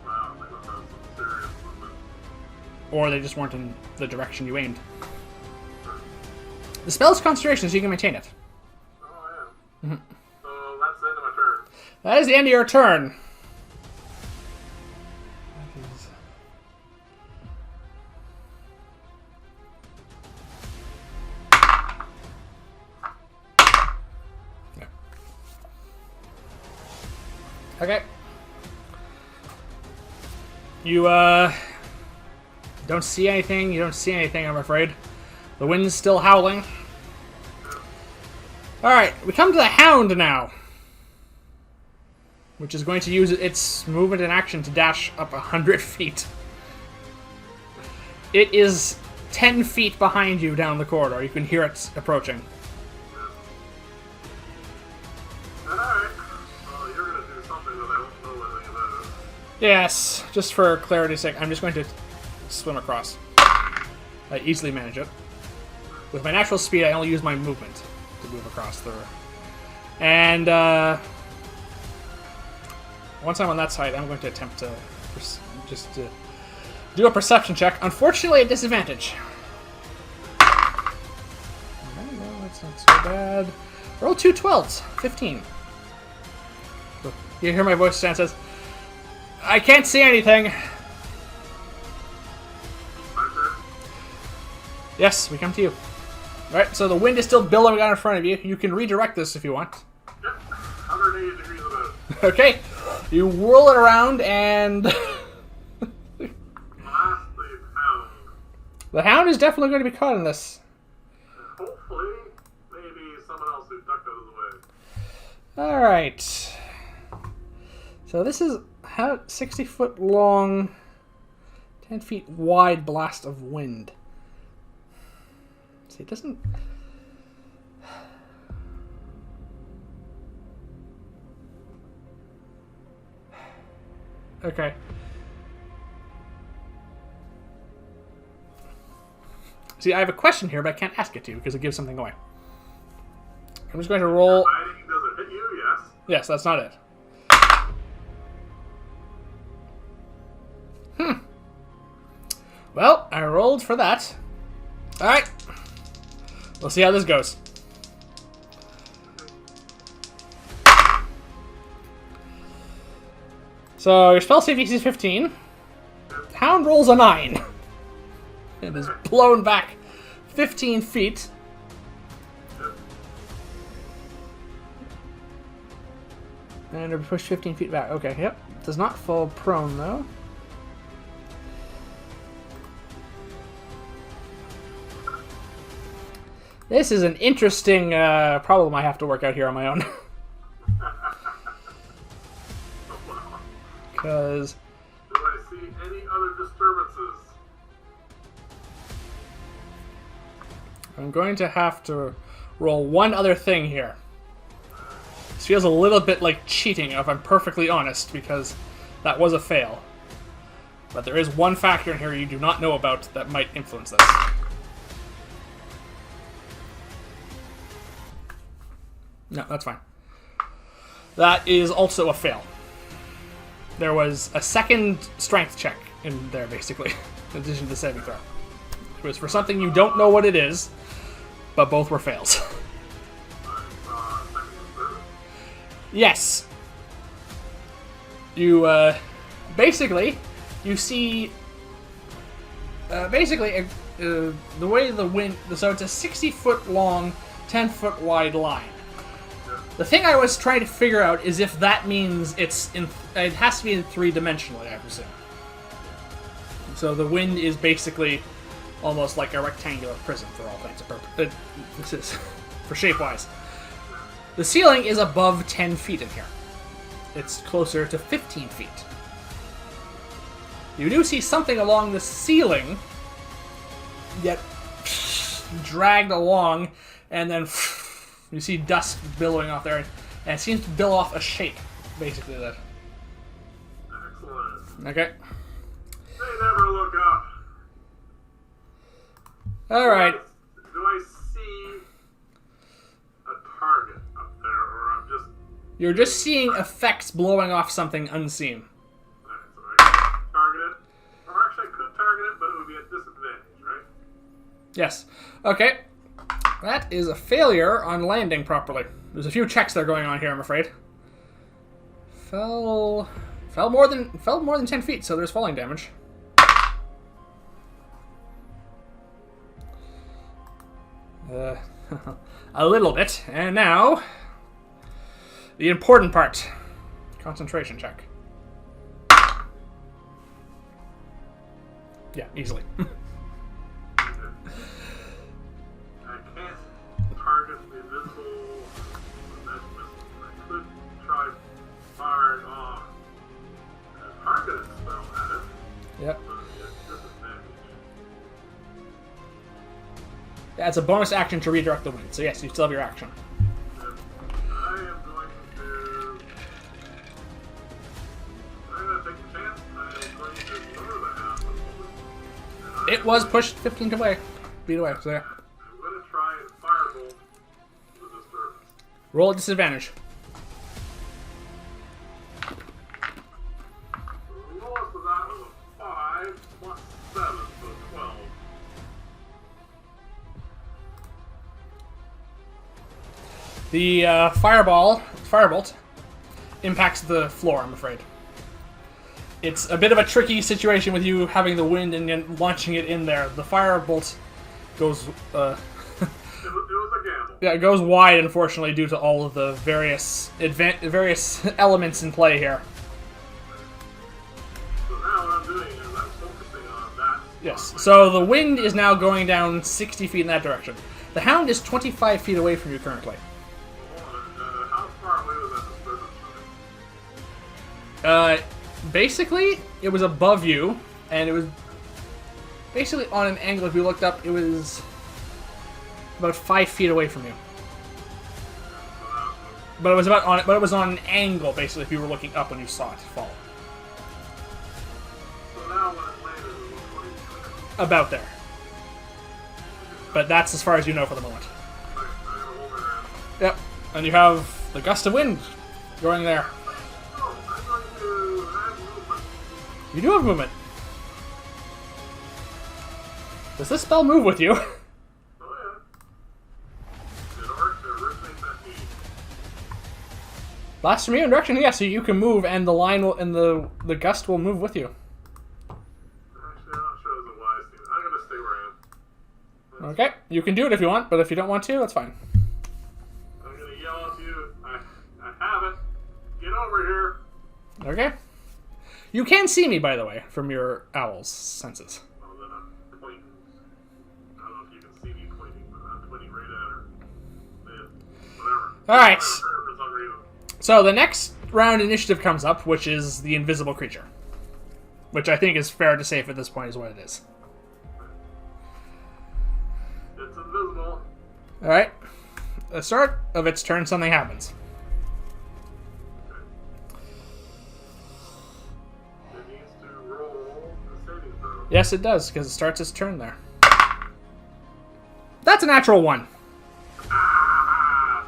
Speaker 2: Wow, they must have some serious movement.
Speaker 1: Or they just weren't in the direction you aimed. The spell's concentration, so you can maintain it.
Speaker 2: Oh, yeah. So that's the end of my turn.
Speaker 1: That is the end of your turn. Okay. You, don't see anything. You don't see anything, I'm afraid. The wind's still howling. Alright, we come to the Hound now. Which is going to use its movement and action to dash up 100 feet. It is 10 feet behind you down the corridor. You can hear it approaching.
Speaker 2: Alright. Well, you're going to do something that I won't know anything about.
Speaker 1: Yes, just for clarity's sake, I'm just going to swim across. I easily manage it. With my natural speed, I only use my movement to move across the... And, once I'm on that side, I'm going to attempt to just to do a perception check. Unfortunately, at disadvantage. No, that's not so bad. Roll 2 12s. 15. You hear my voice stand says, I can't see anything. Yes, we come to you. Alright, so the wind is still billowing out in front of you. You can redirect this if you want.
Speaker 2: Yep. 180 degrees about.
Speaker 1: Okay. You whirl it around and...
Speaker 2: Blast the Hound.
Speaker 1: The Hound is definitely going to be caught in this.
Speaker 2: Hopefully, maybe someone else who ducked out of the way.
Speaker 1: Alright. So this is a 60-foot long, 10 feet wide blast of wind. See, it doesn't... Okay. See, I have a question here, but I can't ask it to you because it gives something away. I'm just going to roll...
Speaker 2: Fighting doesn't hit you, yes.
Speaker 1: Yes, that's not it. Well, I rolled for that. Alright. We'll see how this goes. So, your spell save DC is 15. Hound rolls a 9. It is blown back 15 feet. And it'll push 15 feet back. Okay, yep. Does not fall prone, though. This is an interesting problem I have to work out here on my own. Because...
Speaker 2: Do I see any other disturbances?
Speaker 1: I'm going to have to roll one other thing here. This feels a little bit like cheating, if I'm perfectly honest, because that was a fail. But there is one factor in here you do not know about that might influence this. No, that's fine. That is also a fail. There was a second strength check in there, basically, in addition to the saving throw. It was for something you don't know what it is, but both were fails. Yes. You, basically, you see, the way the wind, so it's a 60-foot long, 10-foot wide line. The thing I was trying to figure out is if that means it has to be in 3-dimensionally, I presume. So the wind is basically almost like a rectangular prism for all kinds of purposes. This is, for shape-wise. The ceiling is above 10 feet in here. It's closer to 15 feet. You do see something along the ceiling get dragged along, and then you see dust billowing off there, and it seems to bill off a shape, basically. That.
Speaker 2: Excellent.
Speaker 1: Okay.
Speaker 2: They never look up.
Speaker 1: All right.
Speaker 2: Do I see a target up there, or I'm just...
Speaker 1: You're just seeing effects blowing off something unseen.
Speaker 2: Alright, so I can target it. Or actually, I could target it, but it would be at disadvantage, right?
Speaker 1: Yes. Okay. That is a failure on landing properly. There's a few checks that are going on here, I'm afraid. Fell more than 10 feet, so there's falling damage. A little bit. And now, the important part. Concentration check. Yeah, easily.
Speaker 2: I can't target the invisible magic missile. I could try firing off a targeted spell at it.
Speaker 1: Yep.
Speaker 2: But it's disadvantage.
Speaker 1: Yeah, it's a bonus action to redirect the wind. So yes, you still have your action.
Speaker 2: I am going to... I'm going to take a chance. I'm going to lower the half of the...
Speaker 1: It was pushed 15 feet away. So yeah.
Speaker 2: I'm going to try and firebolt the disturbance.
Speaker 1: Roll at disadvantage.
Speaker 2: The lowest of that was a 5 plus 7, so 12.
Speaker 1: The firebolt, impacts the floor, I'm afraid. It's a bit of a tricky situation with you having the wind and then launching it in there. The firebolt goes,
Speaker 2: It was a gamble.
Speaker 1: yeah, it goes wide, unfortunately, due to all of the various elements in play here.
Speaker 2: So now what I'm doing is I'm focusing on that.
Speaker 1: Yes, so the wind is now going down 60 feet in that direction. The Hound is 25 feet away from you currently.
Speaker 2: How far away was that disturbance from me?
Speaker 1: Basically, it was above you, and it was basically on an angle. If you looked up, it was about 5 feet away from you. But it was about on it. But it was on an angle, basically, if you were looking up when you saw it fall.
Speaker 2: So now when it landed, it was 20.
Speaker 1: About there. But that's as far as you know for the moment.
Speaker 2: I'm going to hold my ground.
Speaker 1: Yep. And you have the gust of wind going there.
Speaker 2: Oh, I'm going to have movement.
Speaker 1: You do have movement. Does this spell move with you?
Speaker 2: Oh, yeah. It originates at me.
Speaker 1: Blast from you in direction, yes, so you can move, and the line will, and the gust will move with you.
Speaker 2: Actually, I'm not sure it's a wise thing. I'm going to stay where I am.
Speaker 1: Okay, you can do it if you want, but if you don't want to, that's fine.
Speaker 2: I'm going to yell at you. I have it. Get over here.
Speaker 1: Okay. You can see me, by the way, from your owl's senses.
Speaker 2: Well, then I'm pointing. I don't know if you can see me pointing, but I'm pointing right at her. Yeah, whatever.
Speaker 1: Alright.
Speaker 2: For some reason.
Speaker 1: So the next round initiative comes up, which is the invisible creature. Which I think is fair to say at this point is what it is.
Speaker 2: It's invisible.
Speaker 1: Alright. At the start of its turn, something happens.
Speaker 2: It needs to roll the saving throw.
Speaker 1: Yes, it does, because it starts its turn there. That's a natural one.
Speaker 2: Ah!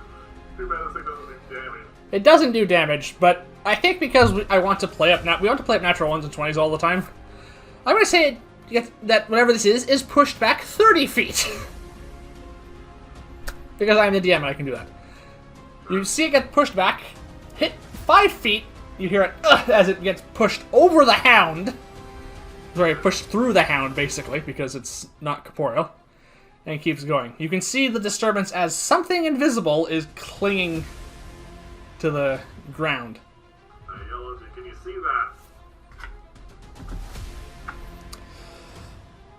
Speaker 2: Too bad this thing doesn't do damage.
Speaker 1: It doesn't do damage, but I think because I want to play up we want to play up natural 1s and 20s all the time. I'm going to say that whatever this is pushed back 30 feet. Because I'm the DM and I can do that. You see it get pushed back, hit 5 feet, you hear it as it gets pushed over the hound. Sorry, pushed through the hound, basically, because it's not corporeal. And keeps going. You can see the disturbance as something invisible is clinging to the ground.
Speaker 2: Hey, Yellow, can you see that?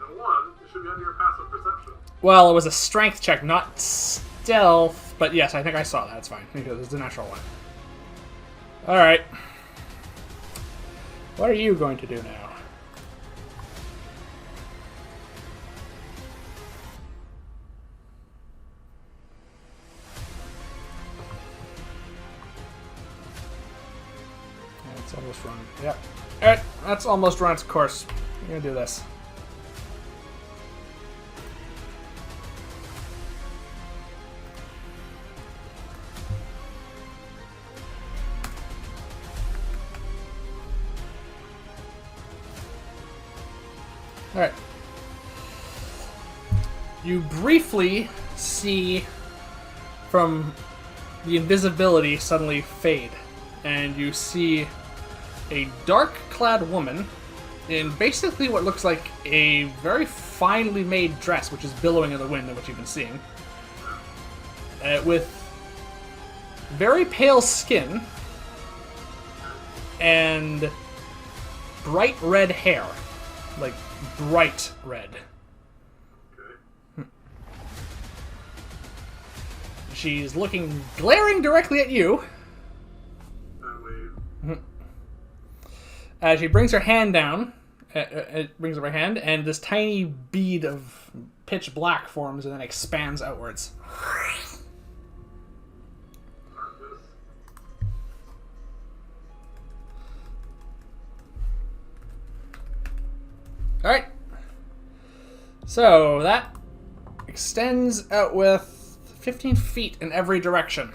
Speaker 2: And one, it should be under your passive perception.
Speaker 1: Well, it was a strength check, not stealth, but yes, I think I saw that. It's fine, because it's a natural one. Alright. What are you going to do now? It's almost run. Yep. Alright, that's almost run its course. I'm gonna do this. Alright. You briefly see from the invisibility suddenly fade, and you see a dark-clad woman in basically what looks like a very finely made dress, which is billowing in the wind, and what you've been seeing, with very pale skin and bright red hair, like bright red.
Speaker 2: Okay.
Speaker 1: She's glaring directly at you. She brings her hand down. It brings up her hand, and this tiny bead of pitch black forms and then expands outwards. Alright. So that extends out with 15 feet in every direction.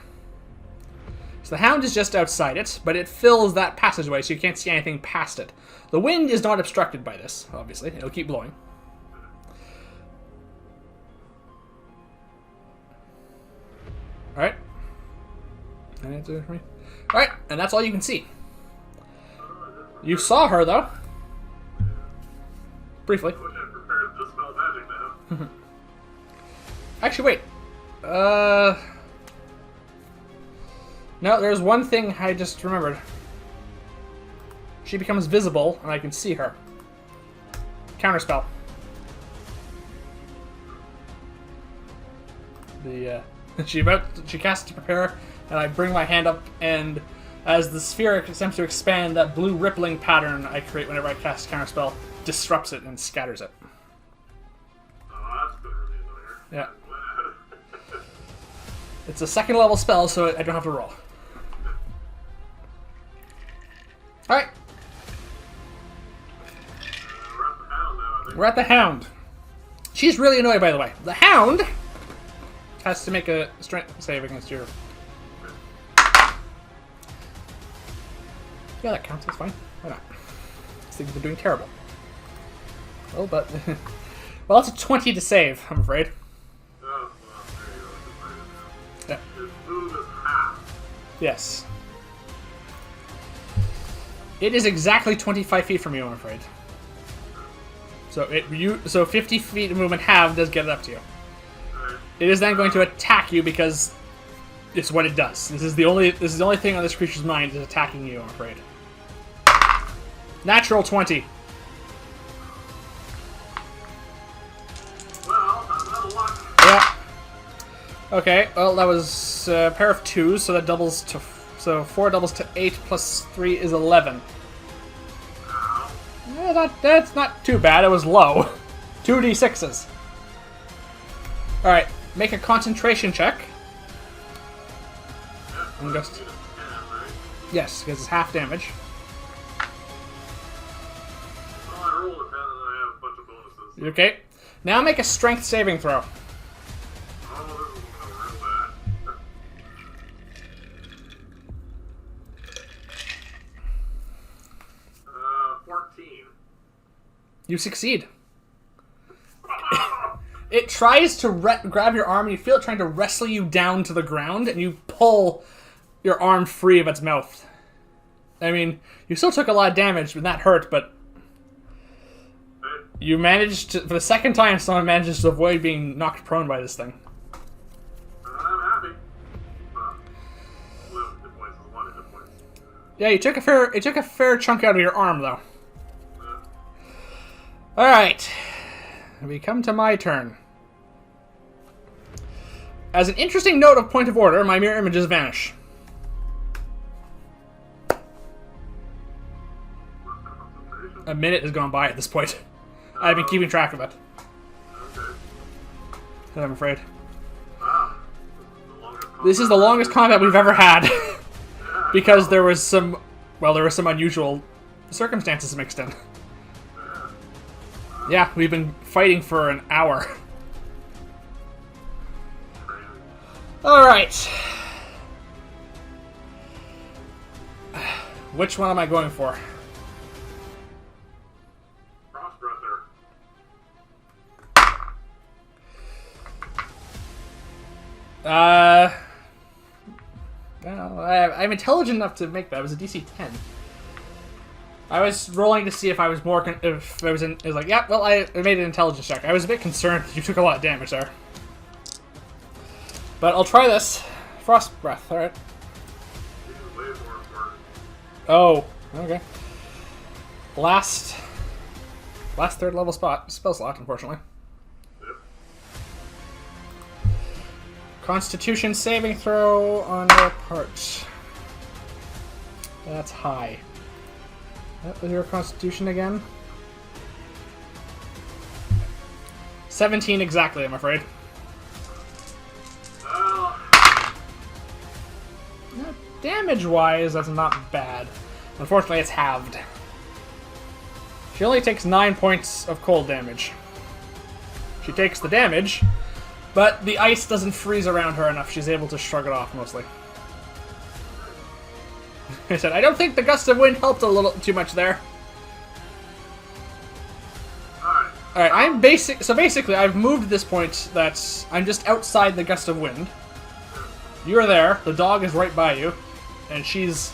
Speaker 1: So the hound is just outside it, but it fills that passageway so you can't see anything past it. The wind is not obstructed by this, obviously. It'll keep blowing. Alright. Any answer for me? Alright, and that's all you can see. You saw her, though. Briefly. Actually, wait. No, there's one thing I just remembered. She becomes visible, and I can see her. Counterspell. She casts to prepare, and I bring my hand up, and as the sphere attempts to expand, that blue rippling pattern I create whenever I cast Counterspell disrupts it and scatters it.
Speaker 2: Oh, that's been really annoying.
Speaker 1: Yeah. It's a second level spell, so I don't have to roll. Alright. We're at the hound. She's really annoyed, by the way. The hound has to make a strength save against your... Yeah, that counts. That's fine. Why not? These things are doing terrible. Well, but... well, it's a 20 to save, I'm afraid.
Speaker 2: Oh, well, there you go.
Speaker 1: Yeah.
Speaker 2: His move is half.
Speaker 1: Yes. It is exactly 25 feet from you, I'm afraid. So 50 feet of movement halved does get it up to you. It is then going to attack you because it's what it does. This is the only thing on this creature's mind is attacking you, I'm afraid. Natural 20.
Speaker 2: Well, I'm out of luck.
Speaker 1: Yeah. Okay, well that was a pair of 2s, so that doubles to... So 4 doubles to 8 plus 3 is 11.
Speaker 2: Ow.
Speaker 1: Yeah, that's not too bad. It was low. 2d6s. Alright, make a concentration check. I'm just...
Speaker 2: Right?
Speaker 1: Yes, because it's half damage.
Speaker 2: Well, I rolled a 10 and I have a bunch of bonuses.
Speaker 1: Okay. Now make a strength saving throw.
Speaker 2: Oh, this is going real bad. 14.
Speaker 1: You succeed. It tries to grab your arm, and you feel it trying to wrestle you down to the ground, and you pull your arm free of its mouth. I mean, you still took a lot of damage, and that hurt, but you managed to, for the second time, someone manages to avoid being knocked prone by this thing.
Speaker 2: I'm happy. 11 hit points is 1 hit points.
Speaker 1: Yeah, it took a fair chunk out of your arm, though.
Speaker 2: Yeah.
Speaker 1: Alright. We come to my turn. As an interesting note of point of order, my mirror images vanish. A minute has gone by at this point. I've been keeping track of it.
Speaker 2: Okay.
Speaker 1: I'm afraid.
Speaker 2: Wow.
Speaker 1: This is the longest combat we've ever had.
Speaker 2: Yeah.
Speaker 1: Because there was some unusual circumstances mixed in. Yeah, we've been fighting for an hour.
Speaker 2: Crazy.
Speaker 1: Alright. Which one am I going for?
Speaker 2: Crossdresser.
Speaker 1: Well, I'm intelligent enough to make that. It was a DC 10. I was rolling to see if I was more, if I was in, it was like, yeah, well, I made an intelligence check. I was a bit concerned. You took a lot of damage there. But I'll try this. Frost Breath, alright.
Speaker 2: This is way more important.
Speaker 1: Oh, okay. Last third level spell slot, unfortunately.
Speaker 2: Yep.
Speaker 1: Constitution saving throw on your part. That's high. What was your constitution again? 17 exactly, I'm afraid. Damage-wise, that's not bad. Unfortunately, it's halved. She only takes 9 points of cold damage. She takes the damage, but the ice doesn't freeze around her enough. She's able to shrug it off, mostly. I said, I don't think the gust of wind helped a little too much there. Alright, I'm basic. So basically, I've moved to this point that I'm just outside the gust of wind. You're there, the dog is right by you, and she's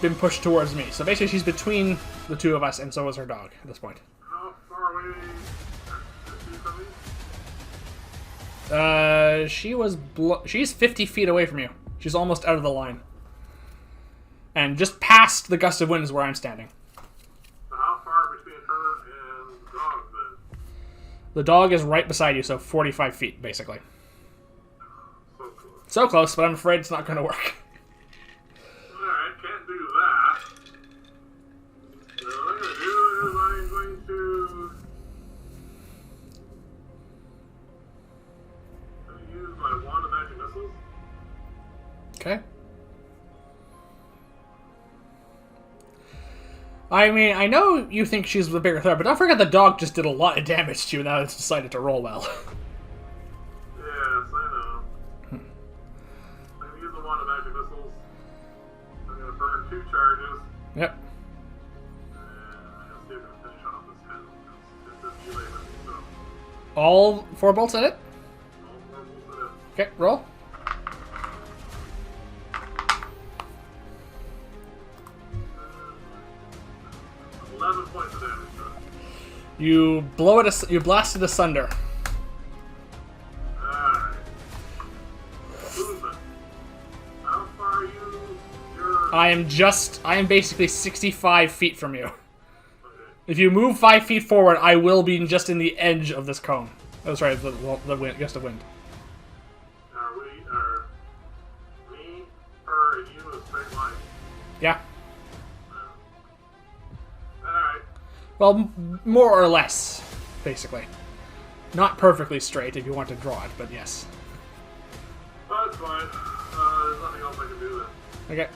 Speaker 1: been pushed towards me. So basically, she's between the two of us, and so is her dog at this point.
Speaker 2: How far away is she from me?
Speaker 1: She's 50 feet away from you. She's almost out of the line. And just past the gust of wind is where I'm standing.
Speaker 2: So how far between her and the dog then?
Speaker 1: The dog is right beside you, so 45 feet, basically.
Speaker 2: So close.
Speaker 1: So close, but I'm afraid it's not going to work.
Speaker 2: Alright, can't do that. So what I'm going to do is I'm going to use my wand of magic missiles.
Speaker 1: Okay. I mean, I know you think she's the bigger threat, but don't forget the dog just did a lot of damage to you now it's decided to roll well.
Speaker 2: Yes, I know. I'm going to use the wand of magic missiles. I'm going to burn 2 charges.
Speaker 1: Yep.
Speaker 2: And I'm going to see if I can finish off this 10. It's just melee with me, so
Speaker 1: All 4 bolts in it?
Speaker 2: all 4 bolts in it.
Speaker 1: Okay, roll.
Speaker 2: 11 points of damage, sir.
Speaker 1: You blow it. You blast it asunder.
Speaker 2: Alright. Movement. How far are you? You're...
Speaker 1: I am basically 65 feet from you.
Speaker 2: Okay.
Speaker 1: If you move 5 feet forward, I will be just in the edge of this cone. Oh, sorry, the wind, gust of wind.
Speaker 2: Are me, her, and you in a straight line?
Speaker 1: Yeah.
Speaker 2: Alright.
Speaker 1: Well, more or less, basically. Not perfectly straight if you want to draw it, but yes.
Speaker 2: That's fine. There's nothing else I can do then.
Speaker 1: Okay.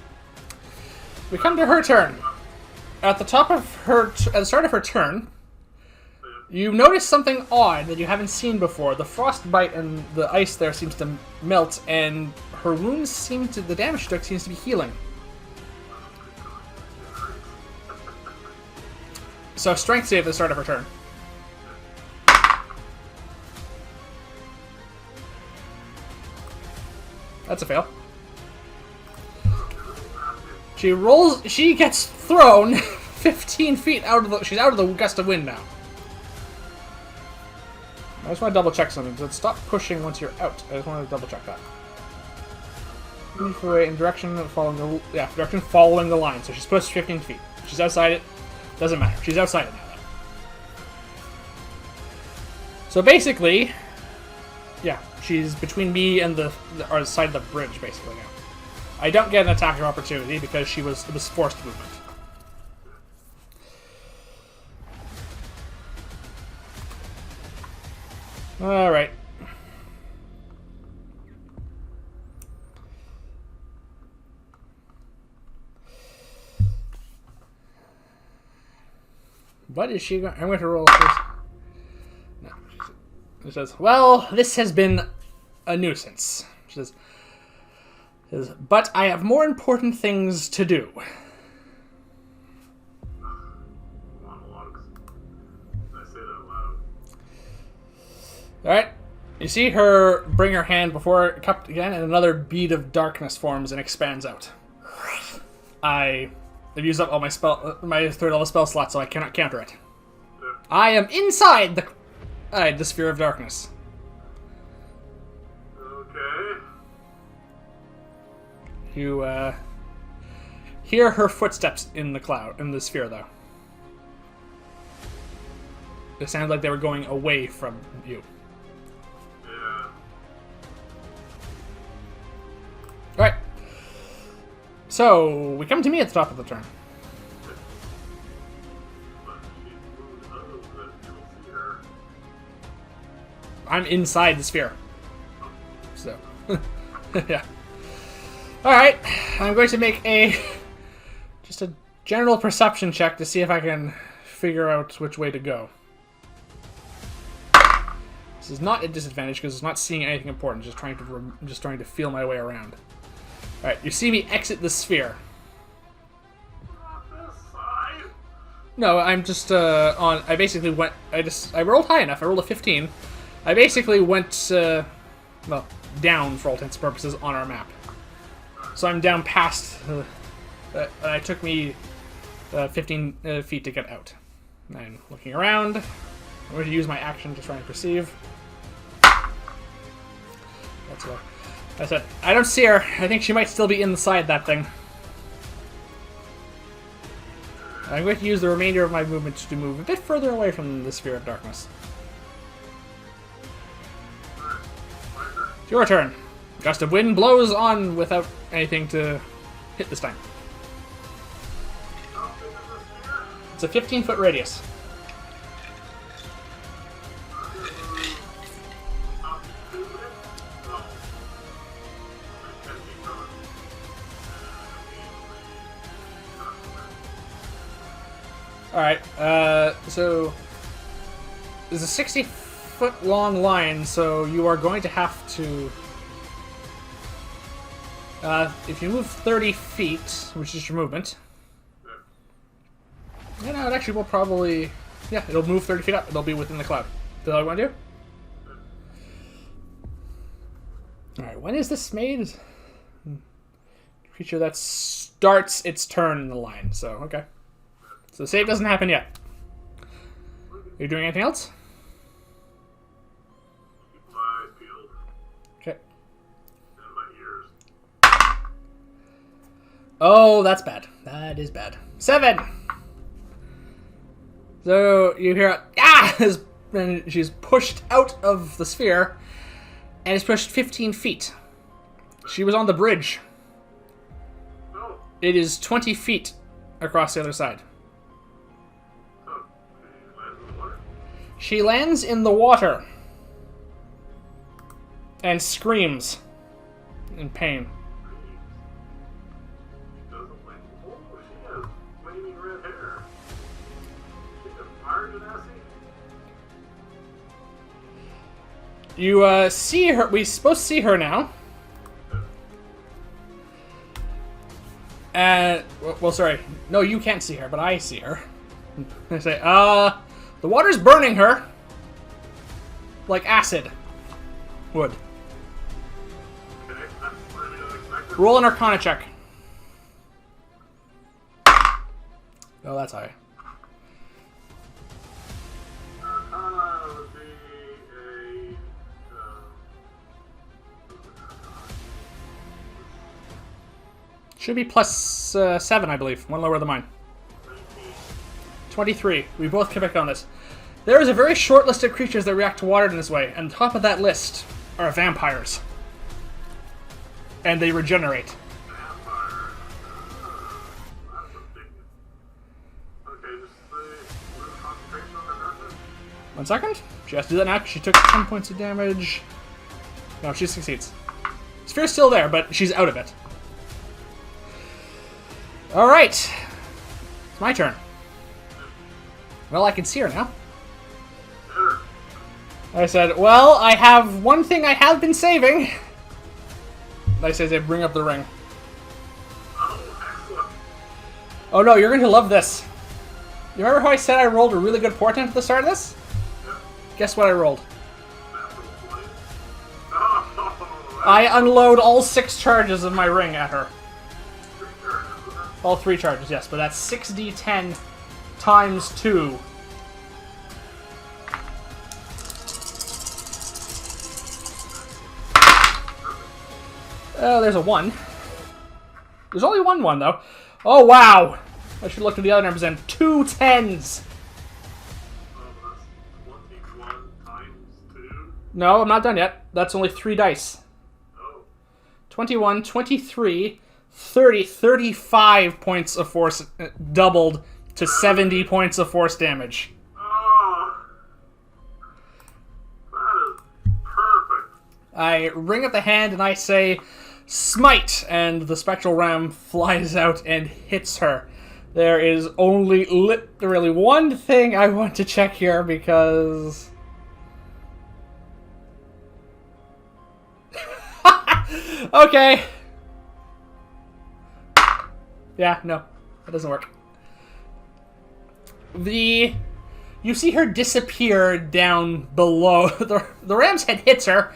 Speaker 1: We come to her turn. At the top of her, at the start of her turn, you notice something odd that you haven't seen before. The frostbite and the ice there seems to melt, and her wounds seem to, the damage she took seems to be healing. So strength save at the start of her turn. That's a fail. She gets thrown 15 feet out of the. She's out of the gust of wind now. I just want to double check something. So stop pushing once you're out. I just want to double check that. Move away in direction following the direction following the line. So she's pushed 15 feet. She's outside it. Doesn't matter. She's outside it now. Though. So basically, yeah, she's between me and the side of the bridge basically now. I don't get an attack of opportunity because it was forced movement. All right. What is she going? I'm going to roll first. No. She says, "Well, this has been a nuisance." She says, "But I have more important things to do."
Speaker 2: Monologues. I say that loud.
Speaker 1: Alright. You see her bring her hand before it cupped again, and another bead of darkness forms and expands out. I've used up all my third level spell slots, so I cannot counter it.
Speaker 2: Yeah.
Speaker 1: I am inside the sphere of darkness.
Speaker 2: Okay.
Speaker 1: You hear her footsteps in the sphere, though. It sounded like they were going away from you.
Speaker 2: Yeah.
Speaker 1: Alright. So, we come to me at the top of the turn.
Speaker 2: But she's moved out of that. You will see her.
Speaker 1: I'm inside the sphere. So, yeah. Alright, I'm going to make just a general perception check to see if I can figure out which way to go. This is not a disadvantage because it's not seeing anything important, just trying to feel my way around. Alright, you see me exit the sphere.
Speaker 2: Not this side.
Speaker 1: No, I'm just I basically went. I rolled high enough. I rolled a 15. I basically went well, down for all intents and purposes on our map. So I'm down past. It took me 15 feet to get out. I'm looking around. I'm going to use my action to try and perceive. That's what I said. I don't see her. I think she might still be inside that thing. I'm going to use the remainder of my movement to move a bit further away from the sphere of darkness. It's your turn. Gust of wind blows on without anything to hit this time. It's a 15-foot radius. Alright, so there's a 60-foot long line, so you are going to have to... if you move 30 feet, which is your movement... Yeah, no, it actually will probably... Yeah, it'll move 30 feet up. It'll be within the cloud. Is that all you want to do? Alright, when is this made? Creature that starts its turn in the line, so, okay. So the save doesn't happen yet. Are you doing anything else?
Speaker 2: Keep my eyes peeled.
Speaker 1: Okay.
Speaker 2: And my ears.
Speaker 1: Oh, that's bad. That is bad. 7! So you hear and she's pushed out of the sphere and is pushed 15 feet. She was on the bridge.
Speaker 2: Oh.
Speaker 1: It is 20 feet across the other side.
Speaker 2: Oh. She lands in the water.
Speaker 1: She lands in the water and screams in pain.
Speaker 2: She doesn't like. Oh, she has flaming red hair. She has fire genasi.
Speaker 1: You see her. We're supposed to see her now. Well, sorry. No, you can't see her, but I see her. I say, the water's burning her. Like acid would.
Speaker 2: Okay, that's really unexpected.
Speaker 1: Roll an Arcana check. Oh, that's high.
Speaker 2: Arcana would be a...
Speaker 1: Should be plus 7, I believe. One lower than mine. 23. We both can pick on this. There is a very short list of creatures that react to water in this way, and top of that list are vampires. And they regenerate.
Speaker 2: Vampire. That's a big one. Okay, just say concentration on the darkness.
Speaker 1: 1 second. She has to do that now because she took 10 points of damage. No, she succeeds. Sphere's still there, but she's out of it. Alright. It's my turn. Well, I can see her now. I said, well, I have one thing I have been saving. I say they bring up the ring.
Speaker 2: Oh, excellent.
Speaker 1: Oh no, you're going to love this. You remember how I said I rolled a really good portent at the start of this?
Speaker 2: Yeah.
Speaker 1: Guess what I rolled?
Speaker 2: Natural 20. Oh,
Speaker 1: I unload all 6 charges of my ring at her.
Speaker 2: 3 turns, isn't it?
Speaker 1: All 3 charges, yes, but that's 6d10 times 2. Oh, there's a 1. There's only one though. Oh, wow! I should look at the other numbers then. 2 10s!
Speaker 2: Oh, that's 21 times 2.
Speaker 1: No, I'm not done yet. That's only 3 dice.
Speaker 2: Oh.
Speaker 1: 21, 23, 30, 35 points of force doubled to 70 points of force damage.
Speaker 2: Oh. That is perfect.
Speaker 1: I ring up the hand and I say, smite, and the spectral ram flies out and hits her. There is only literally one thing I want to check here because... Okay. Yeah, no. That doesn't work. You see her disappear down below. The ram's head hits her,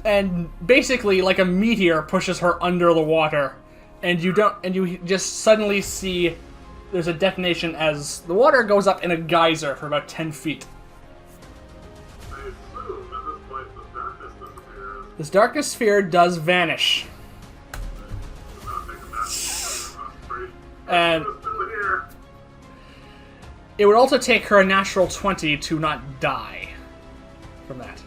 Speaker 1: and basically, like a meteor, pushes her under the water. And you just suddenly see there's a detonation as the water goes up in a geyser for about 10 feet.
Speaker 2: I assume at this point the darkness disappears.
Speaker 1: This darkness sphere does vanish.
Speaker 2: I'm gonna take a massive concentration.
Speaker 1: And
Speaker 2: It's still here.
Speaker 1: it would also take her a natural 20 to not die from that.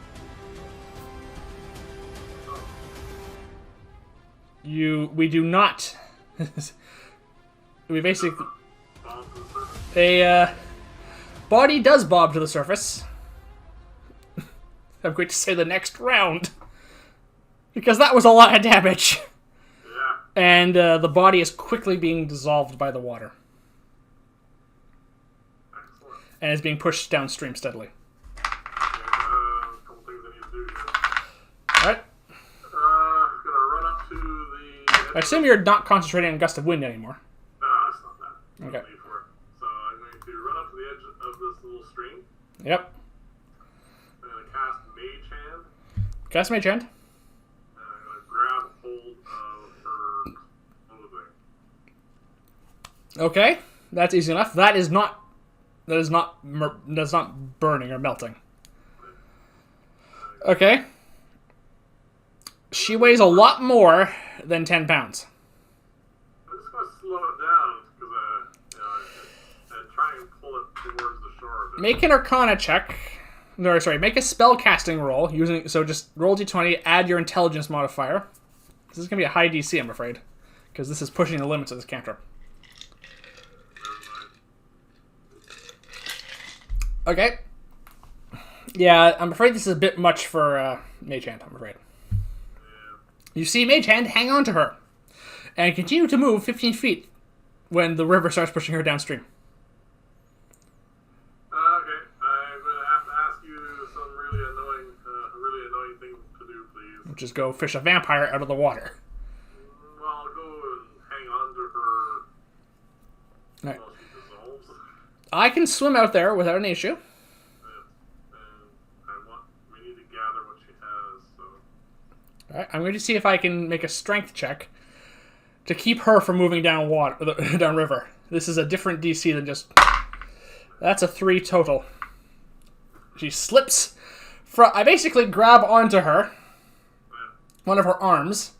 Speaker 1: We do not. We basically...
Speaker 2: Bomb to the surface.
Speaker 1: A body does bob to the surface. I'm going to say the next round. Because that was a lot of damage.
Speaker 2: Yeah.
Speaker 1: And the body is quickly being dissolved by the water.
Speaker 2: Excellent.
Speaker 1: And is being pushed downstream steadily.
Speaker 2: Okay, a couple things I need to do here.
Speaker 1: Alright.
Speaker 2: Gonna run up to the...
Speaker 1: I assume you're not concentrating on gust of wind anymore.
Speaker 2: No, it's not that.
Speaker 1: Okay.
Speaker 2: No need for it. So I'm going to run up to the edge of this little stream.
Speaker 1: Yep.
Speaker 2: I'm going to cast Mage Hand.
Speaker 1: Cast Mage Hand.
Speaker 2: And I'm going to grab hold of her clothing.
Speaker 1: Okay. That's easy enough. That is not burning or melting. Okay. She weighs a lot more than 10 pounds.
Speaker 2: I'm just going to slow it down because I try and pull it towards the shore a bit.
Speaker 1: Make an Arcana check. No, sorry. Make a spell casting roll. So just roll d20, add your intelligence modifier. This is going to be a high DC, I'm afraid. Because this is pushing the limits of this cantrip. Okay. Yeah, I'm afraid this is a bit much for Mage Hand, I'm afraid. You see Mage Hand hang on to her and continue to move 15 feet when the river starts pushing her downstream.
Speaker 2: Okay, I'm going to have to ask you some really annoying thing to do, please.
Speaker 1: Which is go fish a vampire out of the water.
Speaker 2: Well, I'll go and hang on to her
Speaker 1: Right.
Speaker 2: while she dissolves.
Speaker 1: I can swim out there without an issue.
Speaker 2: We need to gather what she has, so...
Speaker 1: Alright, I'm going to see if I can make a strength check to keep her from moving down river. This is a different DC than just... That's a 3 total. She slips from... I basically grab onto her, one of her arms,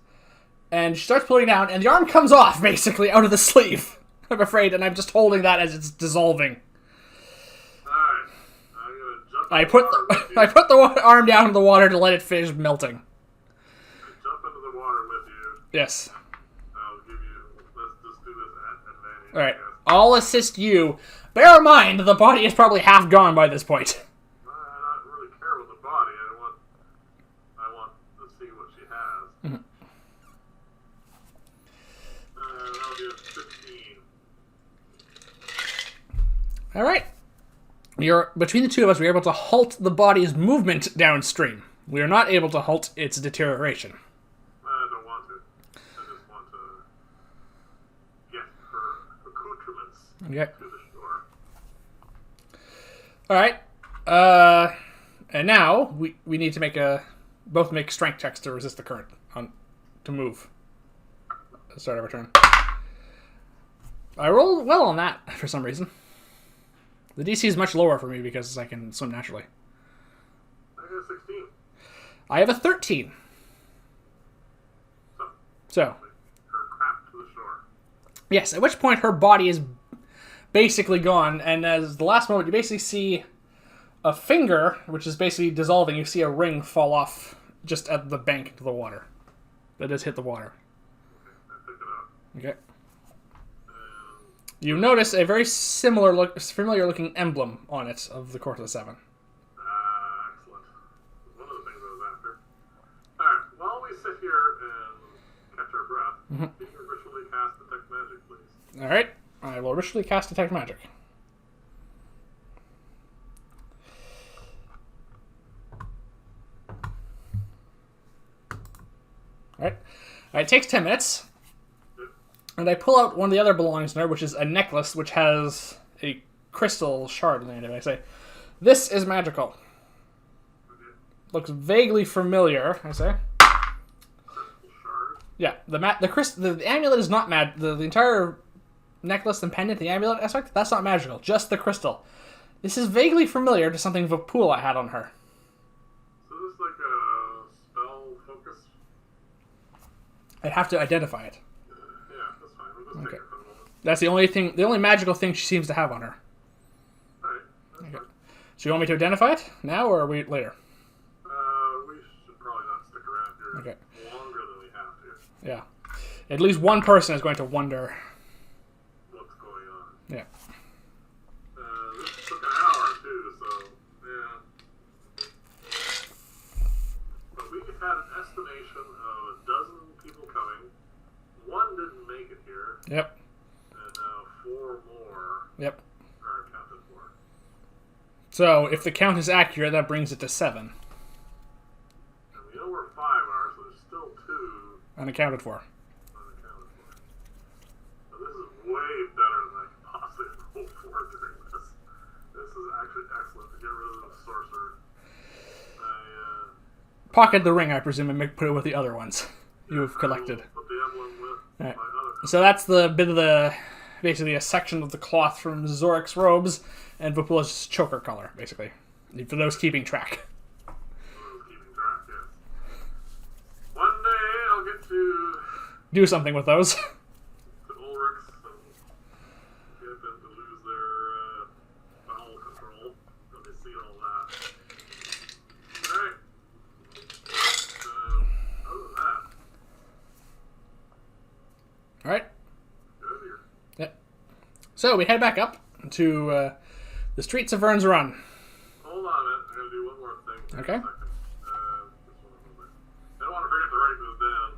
Speaker 1: and she starts pulling down, and the arm comes off, basically, out of the sleeve, I'm afraid, and I'm just holding that as it's dissolving.
Speaker 2: Alright. I'm gonna jump
Speaker 1: I put the arm down in the water to let it finish melting.
Speaker 2: Jump into the water with you.
Speaker 1: Yes.
Speaker 2: I'll give you... Let's just do this at advantage.
Speaker 1: Alright. I'll assist you. Bear in mind, the body is probably half gone by this point.
Speaker 2: I don't really care with the body. I want to see what she has.
Speaker 1: Mm-hmm.
Speaker 2: That'll be a 15.
Speaker 1: Alright. Between the two of us, we are able to halt the body's movement downstream. We are not able to halt its deterioration.
Speaker 2: I don't want to. I just want to get her accoutrements
Speaker 1: Okay.
Speaker 2: to the shore.
Speaker 1: Alright. And now, we need to both make strength checks to resist the current, to move. Start of our turn. I rolled well on that, for some reason. The DC is much lower for me because I can swim naturally.
Speaker 2: I got a 16.
Speaker 1: I have a 13. So.
Speaker 2: Her craft to the shore.
Speaker 1: Yes, at which point her body is basically gone, and as the last moment, you basically see a finger, which is basically dissolving. You see a ring fall off just at the bank into the water. That has hit the water.
Speaker 2: Okay, I pick it up.
Speaker 1: Okay. You notice a very familiar looking emblem on it of the Court of the Seven.
Speaker 2: Excellent. One of the things I was after. Alright, while we sit here and catch our breath, can you ritually cast Detect Magic, please?
Speaker 1: Alright, I will ritually cast Detect Magic. Alright. It takes 10 minutes. And I pull out one of the other belongings in there, which is a necklace, which has a crystal shard in the end of it. I say, this is magical. Looks vaguely familiar, I say.
Speaker 2: Crystal shard?
Speaker 1: Yeah, the amulet is not the entire necklace and pendant, the amulet aspect, that's not magical. Just the crystal. This is vaguely familiar to something Vapula had on her.
Speaker 2: So this is like a spell focus?
Speaker 1: I'd have to identify it.
Speaker 2: Okay.
Speaker 1: That's the only magical thing she seems to have on her.
Speaker 2: Alright, that's fine.
Speaker 1: So you want me to identify it now, or wait later?
Speaker 2: We should probably not stick around here longer than we have to.
Speaker 1: Yeah. At least one person is going to wonder
Speaker 2: What's going on?
Speaker 1: Yeah.
Speaker 2: This took an hour, too, so, yeah. But we had an estimation of 12 people coming. One didn't make it here.
Speaker 1: Yep.
Speaker 2: And now 4 more
Speaker 1: Yep.
Speaker 2: are accounted for.
Speaker 1: So, if the count is accurate, that brings it to 7.
Speaker 2: And we know where 5 are, so there's still 2
Speaker 1: Unaccounted for.
Speaker 2: unaccounted for. So this is way better than I could possibly hope for during this. This is actually excellent to get rid of the sorcerer.
Speaker 1: Pocket the ring, I presume, and put it with the other ones you have collected.
Speaker 2: Put the emblem with
Speaker 1: Right.
Speaker 2: my other.
Speaker 1: So that's the bit of basically a section of the cloth from Zorik's robes and Vapula's choker collar, basically. For those keeping track.
Speaker 2: Keeping track, yes. One day I'll get to
Speaker 1: Do something with those.
Speaker 2: Ulrich's and get them to lose their bowel control. Let me see all that. Alright. Other than that,
Speaker 1: Alright.
Speaker 2: good here.
Speaker 1: Yep. So we head back up to the streets of Vyrn's Run.
Speaker 2: Hold on a minute. I'm going to do one more thing.
Speaker 1: Okay.
Speaker 2: Just one moment. I don't want to forget to write this down.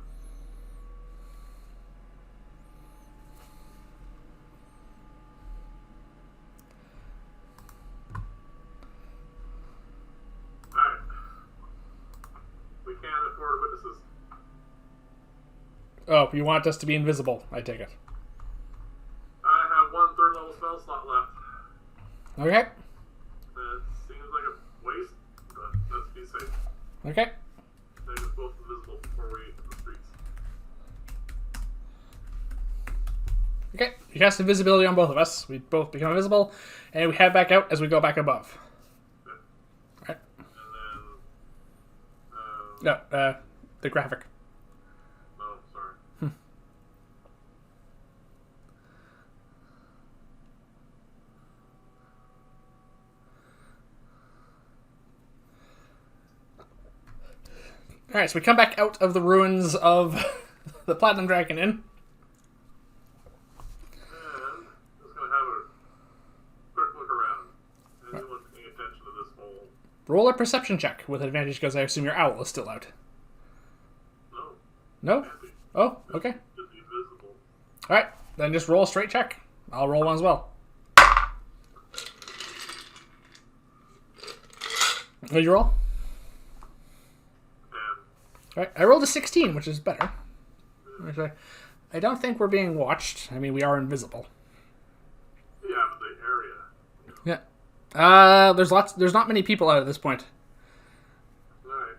Speaker 2: Alright. We can't afford witnesses.
Speaker 1: Oh, you want us to be invisible, I take it.
Speaker 2: I have 1 third-level spell slot left.
Speaker 1: Okay.
Speaker 2: It seems like a waste, but let's be safe.
Speaker 1: Okay.
Speaker 2: Make us both invisible before we hit the streets.
Speaker 1: Okay, you cast invisibility on both of us. We both become invisible, and we head back out as we go back above.
Speaker 2: And
Speaker 1: No, the graphic.
Speaker 2: Oh, sorry.
Speaker 1: Alright, so we come back out of the ruins of the Platinum Dragon Inn.
Speaker 2: And just gonna have a quick look around. Anyone paying attention to this hole?
Speaker 1: Roll a perception check with advantage because I assume your owl is still out.
Speaker 2: No.
Speaker 1: No?
Speaker 2: Can't be.
Speaker 1: Oh, okay.
Speaker 2: Just invisible.
Speaker 1: Alright, then just roll a straight check. I'll roll one as well. What did you roll? Alright, I rolled a 16, which is better. I don't think we're being watched. I mean, we are invisible.
Speaker 2: Yeah, but the area.
Speaker 1: Yeah. There's not many people out at this point.
Speaker 2: Alright.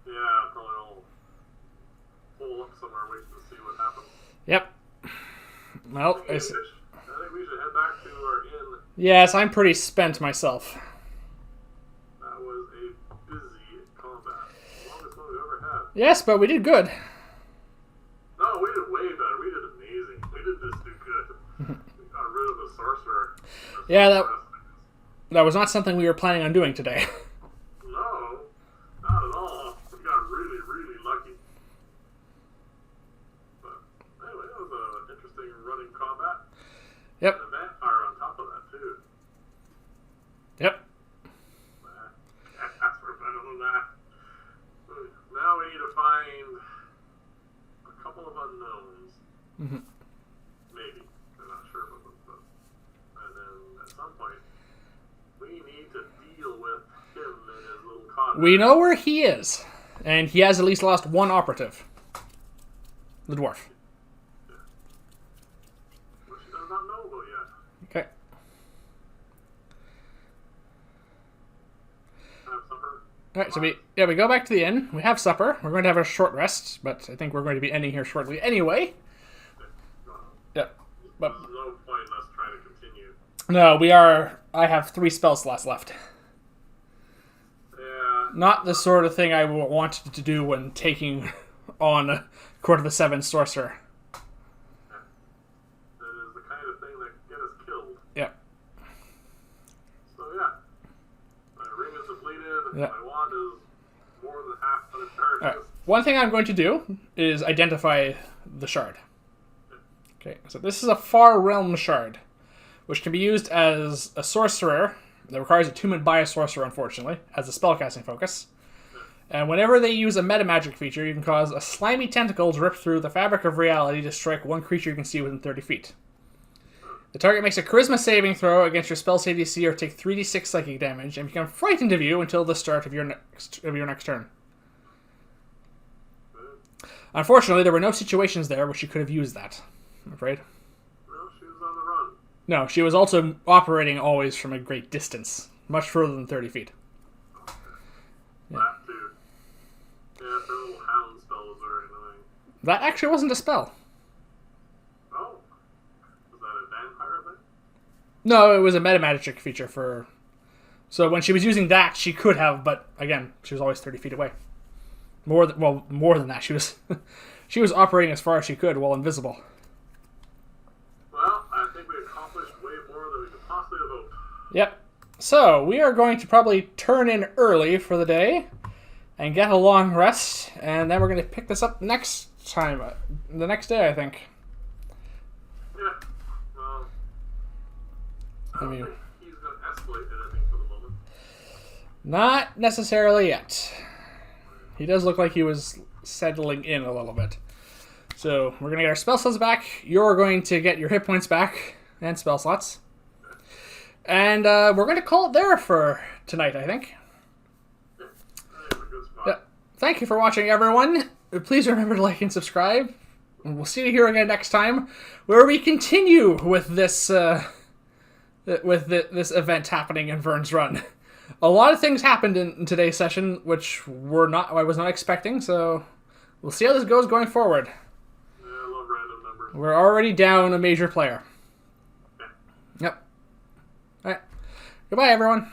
Speaker 2: Yeah, probably all pull up somewhere waiting to see what happens.
Speaker 1: Yep. Well,
Speaker 2: I think we should head back to our inn.
Speaker 1: yes, I'm pretty spent myself.
Speaker 2: That was a busy combat. The longest one we've ever had.
Speaker 1: Yes, but we did good.
Speaker 2: No, we did way better. We did amazing. We did this do good. We got rid of the sorcerer.
Speaker 1: Yeah, that was not something we were planning on doing today.
Speaker 2: No, not at all. We got really, really lucky. But anyway, that was an interesting running combat.
Speaker 1: Yep.
Speaker 2: And a vampire on top of that, too.
Speaker 1: Yep.
Speaker 2: That's for better than that. Now we need to find a couple of unknowns.
Speaker 1: Mm-hmm.
Speaker 2: Maybe. I'm not sure about them. But, and then at some point, we need to deal with him and his little cog.
Speaker 1: We know where he is, and he has at least lost one operative. The dwarf.
Speaker 2: Which he does not know about yet.
Speaker 1: Okay.
Speaker 2: Have supper.
Speaker 1: Alright, so we go back to the inn. We have supper. We're going to have a short rest, but I think we're going to be ending here shortly anyway. Yep. But
Speaker 2: There's no point in us trying to continue.
Speaker 1: no, we are... I have 3 spell slots left.
Speaker 2: Yeah.
Speaker 1: Not the sort of thing I wanted to do when taking on Court of the Seven Sorcerer.
Speaker 2: That is the kind of thing that can get us killed.
Speaker 1: Yep.
Speaker 2: So yeah. My ring is depleted.
Speaker 1: Yep.
Speaker 2: My wand is more than half of the charges.
Speaker 1: Alright. One thing I'm going to do is identify the shard. Okay, so this is a Far Realm shard, which can be used as a sorcerer that requires attunement by a sorcerer, unfortunately, as a spellcasting focus. And whenever they use a metamagic feature, you can cause a slimy tentacle to rip through the fabric of reality to strike one creature you can see within 30 feet. The target makes a charisma saving throw against your spell save DC or take 3d6 psychic damage and become frightened of you until the start of your next turn. Unfortunately, there were no situations there where she could have used that, I'm afraid.
Speaker 2: Well, she was on the run.
Speaker 1: No, she was also operating always from a great distance, much further than 30 feet.
Speaker 2: Yeah. That too. Yeah, her little hound spell was very annoying.
Speaker 1: That actually wasn't a spell.
Speaker 2: Oh. Was that a vampire thing?
Speaker 1: No, it was a metamagic feature for... So when she was using that, she could have, but again, she was always 30 feet away. More than that. She was operating as far as she could while invisible.
Speaker 2: Well, I think we accomplished way more than we could possibly have hoped.
Speaker 1: Yep. So, we are going to probably turn in early for the day and get a long rest, and then we're going to pick this up next time, the next day, I think.
Speaker 2: Yeah. Well, I don't think he's going to escalate anything for the moment.
Speaker 1: Not necessarily yet. He does look like he was settling in a little bit. So, we're going to get our spell slots back. You're going to get your hit points back and spell slots. And we're going to call it there for tonight, I think.
Speaker 2: Yeah. I think it's a good spot.
Speaker 1: Yeah. Thank you for watching, everyone. Please remember to like and subscribe. And we'll see you here again next time, where we continue with this this event happening in Vyrn's Run. A lot of things happened in today's session, which I was not expecting. So we'll see how this goes going forward.
Speaker 2: Yeah, I love random numbers.
Speaker 1: We're already down a major player.
Speaker 2: Yeah.
Speaker 1: Yep. Alright. Goodbye, everyone.